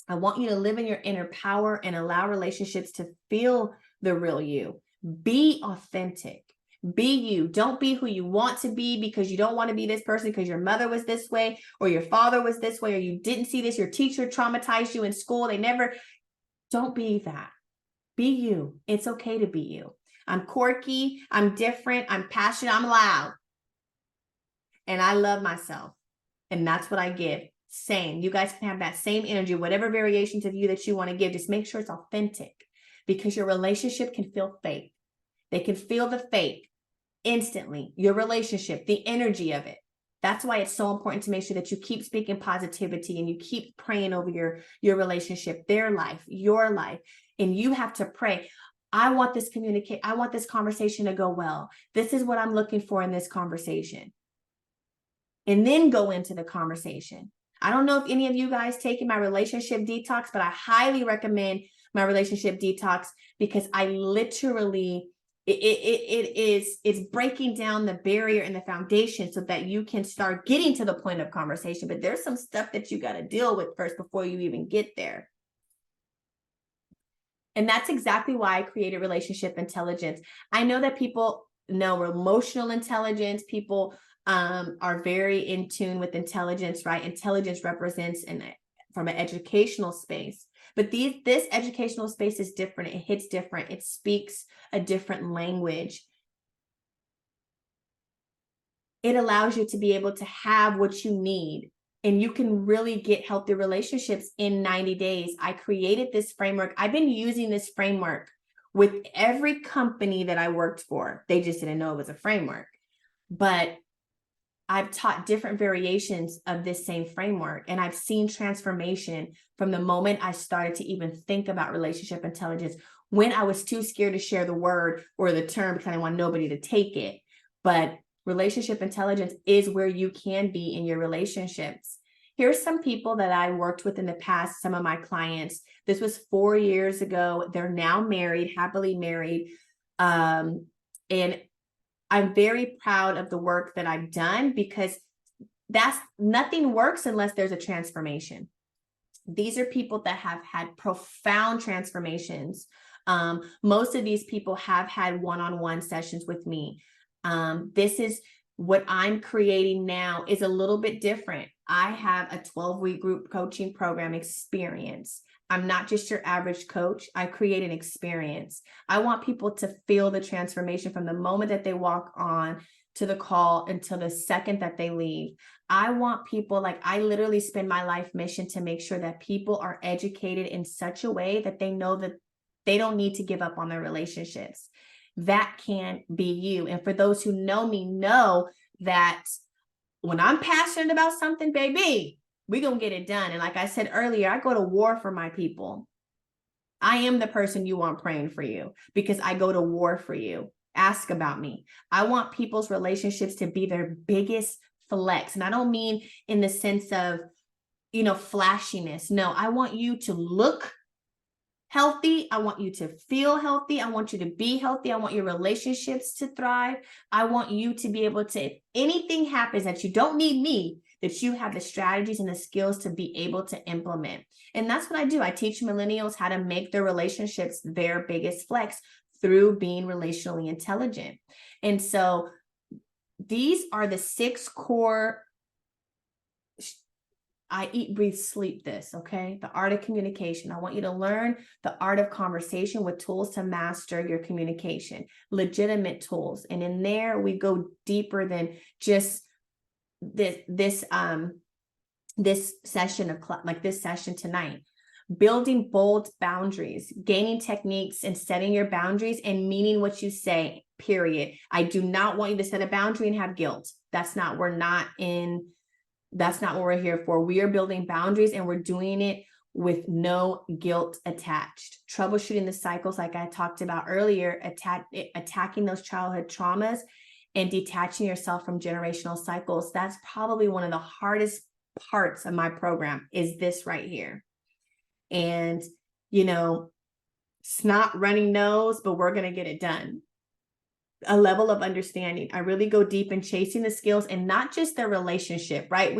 I want you to live in your inner power and allow relationships to feel the real you. Be authentic. Be you. Don't be who you want to be because you don't want to be this person because your mother was this way or your father was this way or you didn't see this. Your teacher traumatized you in school. Don't be that. Be you. It's okay to be you. I'm quirky. I'm different. I'm passionate. I'm loud. And I love myself. And that's what I give. Same. You guys can have that same energy, whatever variations of you that you want to give. Just make sure it's authentic, because your relationship can feel fake. They can feel the fake instantly. Your relationship, the energy of it. That's why it's so important to make sure that you keep speaking positivity and you keep praying over your relationship, their life, your life. And you have to pray. I want this conversation to go well. This is what I'm looking for in this conversation. And then go into the conversation. I don't know if any of you guys taken my relationship detox, but I highly recommend my relationship detox, because I literally, it's breaking down the barrier and the foundation so that you can start getting to the point of conversation. But there's some stuff that you got to deal with first before you even get there. And that's exactly why I created Relationship Intelligence. I know that people know emotional intelligence. People are very in tune with intelligence, right? Intelligence represents from an educational space. But this educational space is different. It hits different. It speaks a different language. It allows you to be able to have what you need. And you can really get healthy relationships in 90 days. I created this framework. I've been using this framework with every company that I worked for. They just didn't know it was a framework. But I've taught different variations of this same framework, and I've seen transformation from the moment I started to even think about relationship intelligence, when I was too scared to share the word or the term because I didn't want nobody to take it. But relationship intelligence is where you can be in your relationships. Here's some people that I worked with in the past, some of my clients. This was 4 years ago. They're now married, happily married. And I'm very proud of the work that I've done, because nothing works unless there's a transformation. These are people that have had profound transformations. Most of these people have had one-on-one sessions with me. This is what I'm creating now is a little bit different. I have a 12-week group coaching program experience. I'm not just your average coach. I create an experience. I want people to feel the transformation from the moment that they walk on to the call until the second that they leave. I want people, I literally spend my life mission to make sure that people are educated in such a way that they know that they don't need to give up on their relationships. That can be you. And for those who know me, know that when I'm passionate about something, baby, we're going to get it done. And like I said earlier, I go to war for my people. I am the person you want praying for you, because I go to war for you. Ask about me. I want people's relationships to be their biggest flex. And I don't mean in the sense of, flashiness. No, I want you to look healthy. I want you to feel healthy. I want you to be healthy. I want your relationships to thrive. I want you to be able to, if anything happens that you don't need me, that you have the strategies and the skills to be able to implement. And that's what I do. I teach millennials how to make their relationships their biggest flex through being relationally intelligent. And so these are the 6 core. I eat, breathe, sleep this, okay? The art of communication. I want you to learn the art of conversation with tools to master your communication, legitimate tools. And in there, we go deeper than just this session of this session tonight. Building bold boundaries, gaining techniques and setting your boundaries and meaning what you say, period. I do not want you to set a boundary and have guilt. We're not in That's not what we're here for. We are building boundaries, and we're doing it with no guilt attached. Troubleshooting the cycles, like I talked about earlier, attacking those childhood traumas and detaching yourself from generational cycles. That's probably one of the hardest parts of my program, is this right here. And, you know, it's not running nose, but we're going to get it done. A level of understanding. I really go deep in chasing the skills, and not just the relationship, right?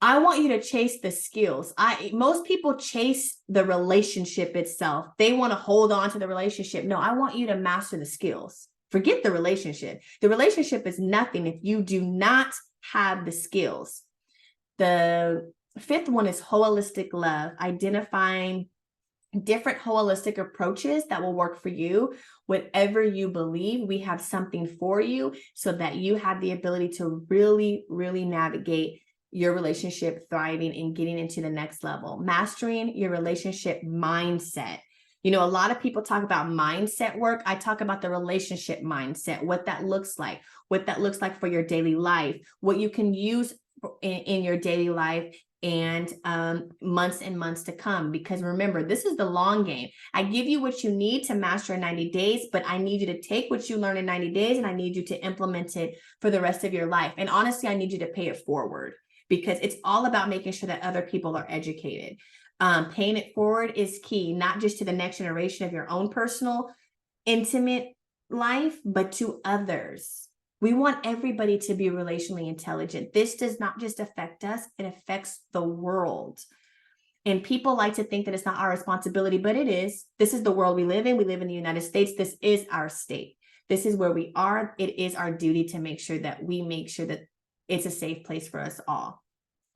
I want you to chase the skills. Most people chase the relationship itself. They want to hold on to the relationship. No, I want you to master the skills. Forget the relationship. The relationship is nothing if you do not have the skills. The fifth one is holistic love, identifying different holistic approaches that will work for you. Whatever you believe, we have something for you so that you have the ability to really, really navigate your relationship thriving and getting into the next level. Mastering your relationship mindset. You know, a lot of people talk about mindset work. I talk about the relationship mindset, what that looks like for your daily life, what you can use in your daily life, and months and months to come. Because remember, this is the long game. I give you what you need to master in 90 days, but I need you to take what you learn in 90 days and I need you to implement it for the rest of your life. And honestly, I need you to pay it forward, because it's all about making sure that other people are educated. Paying it forward is key, not just to the next generation of your own personal, intimate life, but to others. We want everybody to be relationally intelligent. This does not just affect us, it affects the world. And people like to think that it's not our responsibility, but it is. This is the world we live in. We live in the United States. This is our state. This is where we are. It is our duty to make sure that it's a safe place for us all.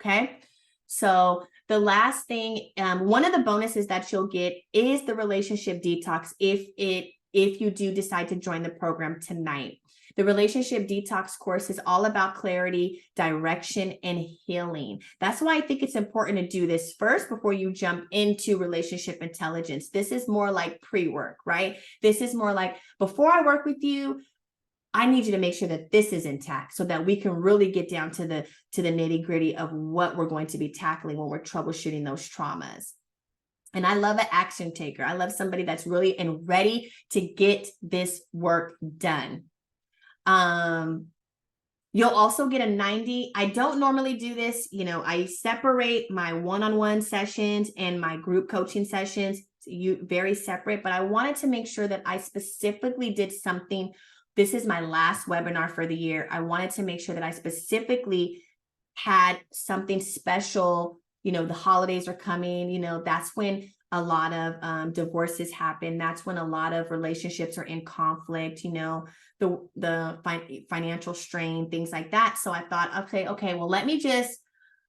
Okay. So the last thing, one of the bonuses that you'll get is the relationship detox if you do decide to join the program tonight. The relationship detox course is all about clarity, direction, and healing. That's why I think it's important to do this first before you jump into relationship intelligence. This is more like pre-work, right? This is more like, before I work with you, I need you to make sure that this is intact so that we can really get down to the nitty gritty of what we're going to be tackling when we're troubleshooting those traumas. And I love an action taker. I love somebody that's really and ready to get this work done. You'll also get a 90. I don't normally do this. You know, I separate my one-on-one sessions and my group coaching sessions, very separate, but I wanted to make sure that I specifically did something. This is my last webinar for the year. I wanted to make sure that I specifically had something special. You know, the holidays are coming, you know, that's when a lot of divorces happen. That's when a lot of relationships are in conflict, you know, the financial strain, things like that. So I thought, okay, well,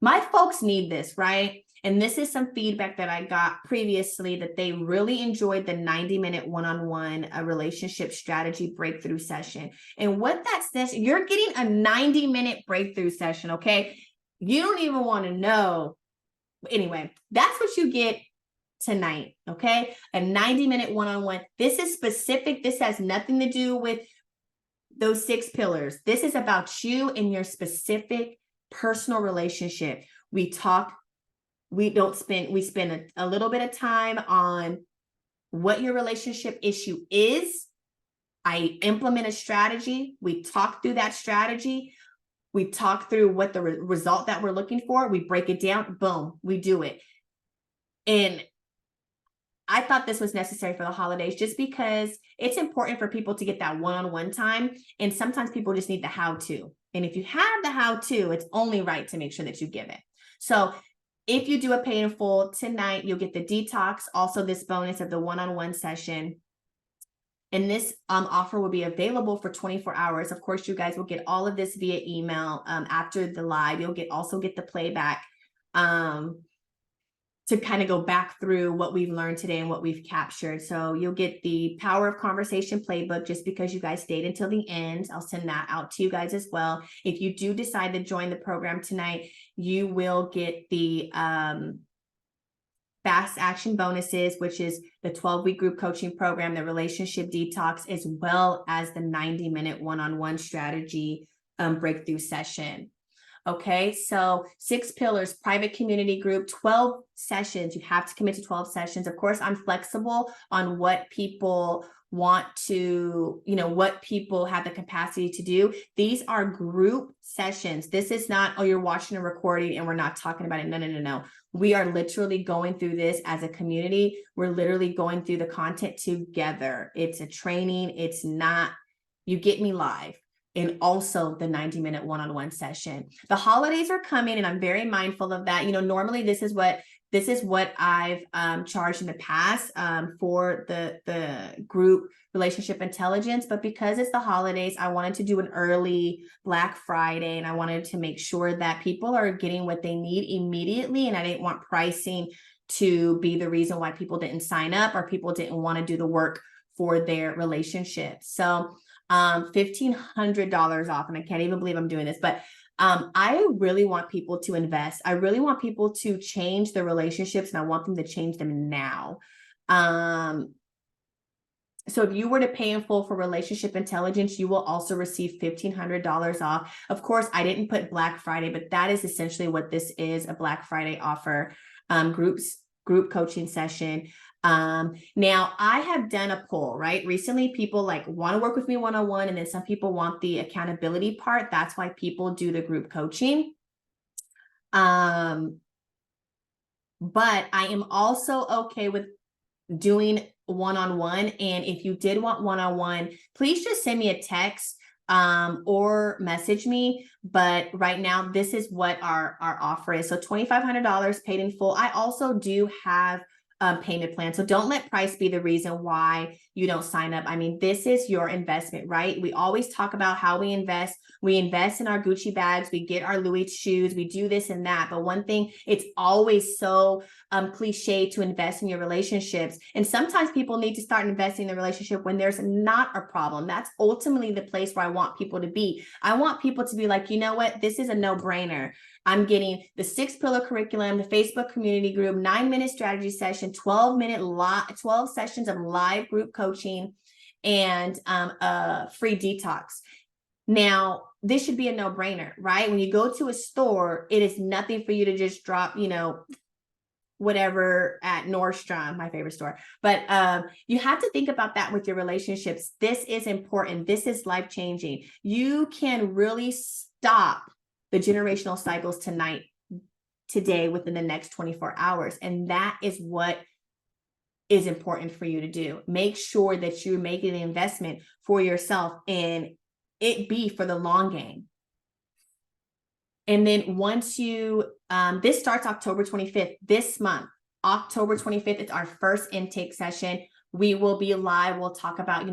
my folks need this, right? And this is some feedback that I got previously, that they really enjoyed the 90-minute one-on-one relationship strategy breakthrough session. And what that says, you're getting a 90-minute breakthrough session, okay? You don't even want to know. Anyway, that's what you get tonight, okay? A 90-minute one-on-one. This is specific. This has nothing to do with those 6 pillars. This is about you and your specific personal relationship. We spend a little bit of time on what your relationship issue is. I implement a strategy. We talk through that strategy. We talk through what the result that we're looking for. We break it down. Boom, we do it. And I thought this was necessary for the holidays, just because it's important for people to get that one-on-one time. And sometimes people just need the how-to. And if you have the how-to, it's only right to make sure that you give it. So if you do a pay in full tonight, you'll get the detox, also this bonus of the one-on-one session. And this offer will be available for 24 hours. Of course, you guys will get all of this via email after the live. You'll also get the playback to kind of go back through what we've learned today and what we've captured. So you'll get the Power of Conversation playbook just because you guys stayed until the end. I'll send that out to you guys as well. If you do decide to join the program tonight, you will get the fast action bonuses, which is the 12-week group coaching program, the relationship detox, as well as the 90-minute one-on-one strategy breakthrough session. Okay, so 6 pillars, private community group, 12 sessions. You have to commit to 12 sessions. Of course, I'm flexible on what people want to, what people have the capacity to do. These are group sessions. This is not, oh, you're watching a recording and we're not talking about it. No, no, no, no. We are literally going through this as a community. We're literally going through the content together. It's a training. It's not, you get me live. And also the 90-minute one-on-one session. The holidays are coming and I'm very mindful of that. Normally this is what I've charged in the past for the group relationship intelligence, but because it's the holidays, I wanted to do an early Black Friday and I wanted to make sure that people are getting what they need immediately. And I didn't want pricing to be the reason why people didn't sign up or people didn't want to do the work for their relationship. So $1,500 off, and I can't even believe I'm doing this, but I really want people to invest. I really want people to change their relationships, and I want them to change them now. So if you were to pay in full for relationship intelligence, you will also receive $1,500 off. Of course, I didn't put Black Friday, but that is essentially what this is, a Black Friday offer, group coaching session. Now I have done a poll, right? Recently, people want to work with me one-on-one, and then some people want the accountability part. That's why people do the group coaching. But I am also okay with doing one-on-one. And if you did want one-on-one, please just send me a text or message me. But right now, this is what our offer is. So $2,500 paid in full. I also do have payment plan. So don't let price be the reason why you don't sign up. I mean, this is your investment, right? We always talk about how we invest. We invest in our Gucci bags. We get our Louis shoes. We do this and that. But one thing, it's always so cliche to invest in your relationships. And sometimes people need to start investing in the relationship when there's not a problem. That's ultimately the place where I want people to be. I want people to be like, you know what? This is a no-brainer. I'm getting the 6-pillar curriculum, the Facebook community group, 9-minute strategy session, 12 sessions of live group coaching, and a free detox. Now, this should be a no-brainer, right? When you go to a store, it is nothing for you to just drop, whatever at Nordstrom, my favorite store. But you have to think about that with your relationships. This is important. This is life-changing. You can really stop the generational cycles today within the next 24 hours. And that is what is important for you to do. Make sure that you're making an investment for yourself and it be for the long game. And then once this starts October 25th, this month, October 25th, it's our first intake session. We will be live. We'll talk about,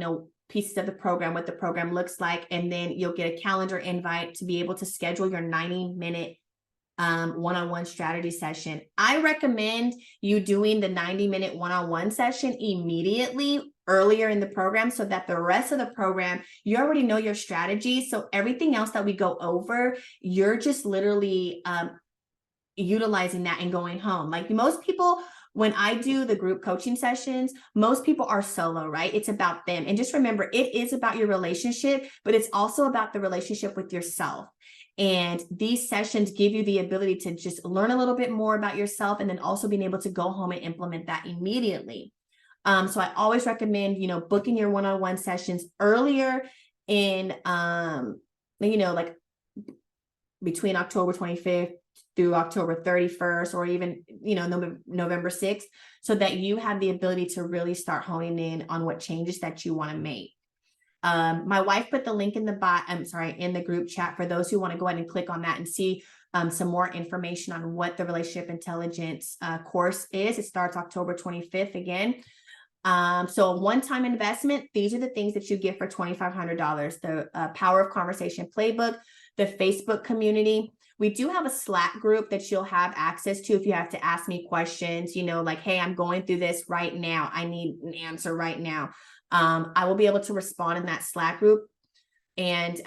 pieces of the program, what the program looks like, and then you'll get a calendar invite to be able to schedule your 90-minute one-on-one strategy session. I recommend you doing the 90-minute one-on-one session immediately earlier in the program so that the rest of the program, you already know your strategy. So everything else that we go over, you're just literally utilizing that and going home. Like most people, when I do the group coaching sessions, most people are solo, right? It's about them. And just remember, it is about your relationship, but it's also about the relationship with yourself. And these sessions give you the ability to just learn a little bit more about yourself and then also being able to go home and implement that immediately. So I always recommend, booking your one-on-one sessions earlier in, like between October 25th through October 31st, or even, November 6th, so that you have the ability to really start honing in on what changes that you want to make. My wife put the link in the group chat for those who want to go ahead and click on that and see some more information on what the relationship intelligence course is. It starts October 25th again. So a one-time investment, these are the things that you get for $2,500, the Power of Conversation Playbook, the Facebook community. We do have a Slack group that you'll have access to if you have to ask me questions, like, hey, I'm going through this right now. I need an answer right now. I will be able to respond in that Slack group. And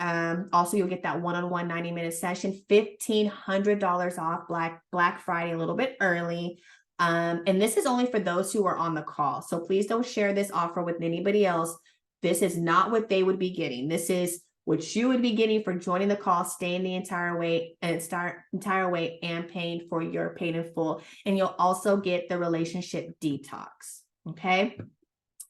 also you'll get that one-on-one 90-minute session, $1,500 off Black Friday, a little bit early. And this is only for those who are on the call. So please don't share this offer with anybody else. This is not what they would be getting. This is what you would be getting for joining the call, staying the entire way and paying for your paid in full. And you'll also get the relationship detox. Okay.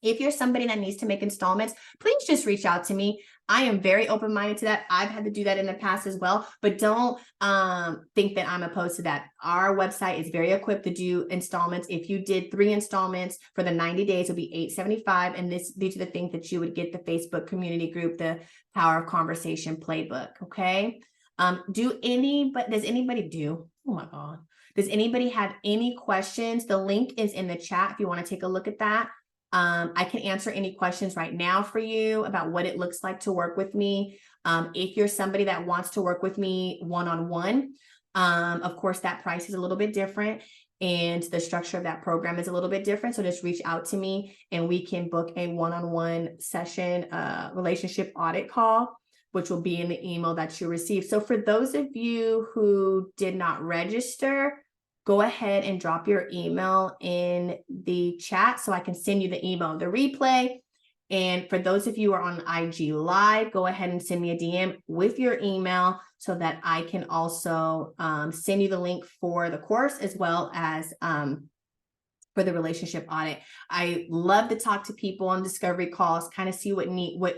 If you're somebody that needs to make installments, please just reach out to me. I am very open-minded to that. I've had to do that in the past as well, but don't think that I'm opposed to that. Our website is very equipped to do installments. If you did 3 installments for the 90 days, it'll be $875. And these are the things that you would get: the Facebook community group, the Power of Conversation playbook. Okay. Does anybody have any questions? The link is in the chat if you want to take a look at that. I can answer any questions right now for you about what it looks like to work with me. If you're somebody that wants to work with me one-on-one, of course, that price is a little bit different and the structure of that program is a little bit different. So just reach out to me and we can book a one-on-one session, relationship audit call, which will be in the email that you receive. So for those of you who did not register, go ahead and drop your email in the chat so I can send you the email, the replay. And for those of you who are on IG Live, go ahead and send me a DM with your email so that I can also send you the link for the course as well as for the relationship audit. I love to talk to people on discovery calls, kind of see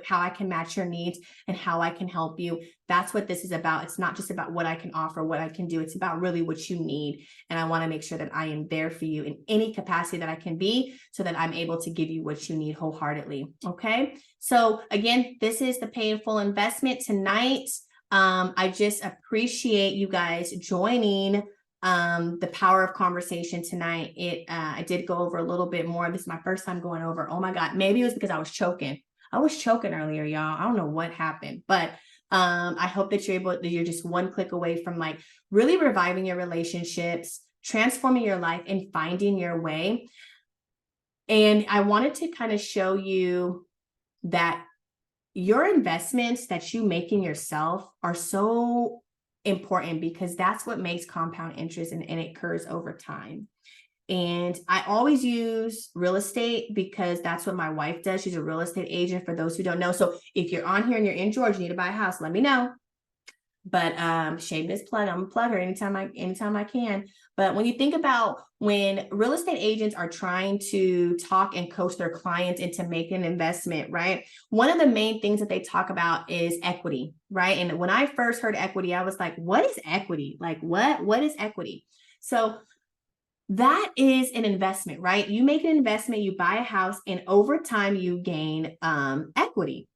how I can match your needs and how I can help you. That's what this is about. It's not just about what I can offer, what I can do. It's about really what you need. And I want to make sure that I am there for you in any capacity that I can be so that I'm able to give you what you need wholeheartedly. Okay. So again, this is the Pay in Full investment tonight. I just appreciate you guys joining the Power of Conversation tonight. I did go over a little bit more. This is my first time going over. Oh my God, maybe it was because I was choking. I was choking earlier, y'all. I don't know what happened, but I hope that you're just one click away from like really reviving your relationships, transforming your life, and finding your way. And I wanted to kind of show you that your investments that you make in yourself are so important because that's what makes compound interest and it occurs over time. And I always use real estate because that's what my wife does. She's a real estate agent, for those who don't know. So if you're on here and you're in Georgia, you need to buy a house, let me know. But shameless plug, I'm gonna plug her anytime I can. But when you think about when real estate agents are trying to talk and coach their clients into making an investment, right? One of the main things that they talk about is equity, right? And when I first heard equity, I was like, what is equity? Like what is equity? So that is an investment, right? You make an investment, you buy a house, and over time you gain equity.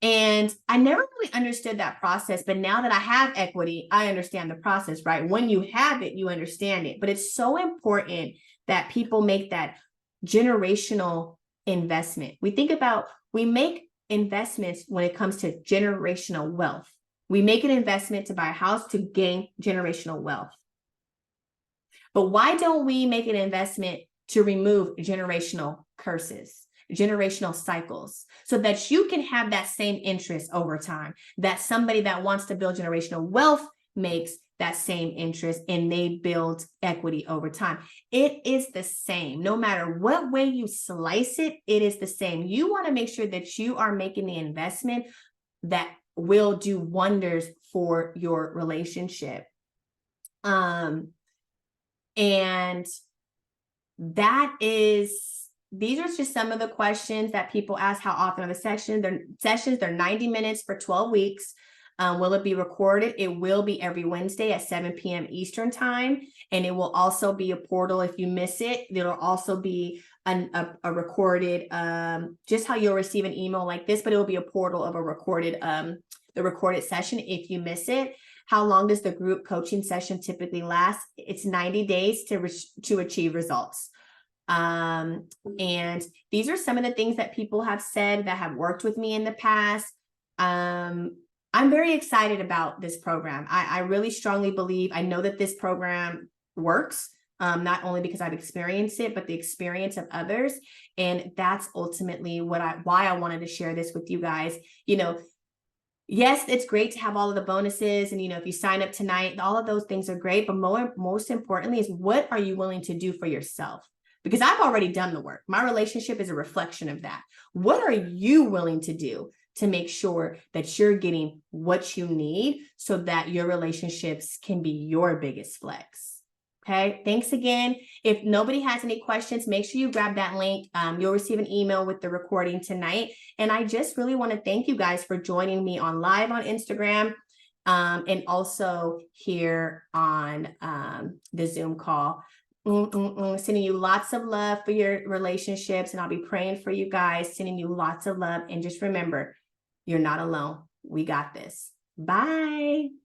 And I never really understood that process, but now that I have equity, I understand the process, right? When you have it, you understand it. But it's so important that people make that generational investment. We make investments when it comes to generational wealth. We make an investment to buy a house to gain generational wealth. But why don't we make an investment to remove generational curses, generational cycles, so that you can have that same interest over time, that somebody that wants to build generational wealth makes that same interest and they build equity over time. It is the same. No matter what way you slice it, it is the same. You want to make sure that you are making the investment that will do wonders for your relationship. And these are just some of the questions that people ask. How often are the sessions? They're 90 minutes for 12 weeks. Will it be recorded? It will be every Wednesday at 7 p.m. Eastern time. And it will also be a portal if you miss it. There'll also be a recorded, just how you'll receive an email like this, but it will be a portal of the recorded session if you miss it. How long does the group coaching session typically last? It's 90 days to achieve results. And these are some of the things that people have said that have worked with me in the past. I'm very excited about this program. I really strongly believe, I know that this program works, not only because I've experienced it, but the experience of others. And that's ultimately why I wanted to share this with you guys. Yes, it's great to have all of the bonuses. And, if you sign up tonight, all of those things are great. But most importantly is, what are you willing to do for yourself? Because I've already done the work. My relationship is a reflection of that. What are you willing to do to make sure that you're getting what you need so that your relationships can be your biggest flex. Okay, thanks again. If nobody has any questions, make sure you grab that link. You'll receive an email with the recording tonight. And I just really want to thank you guys for joining me on live on Instagram, and also here on the Zoom call. Sending you lots of love for your relationships, and I'll be praying for you guys, sending you lots of love. And just remember, you're not alone. We got this. Bye.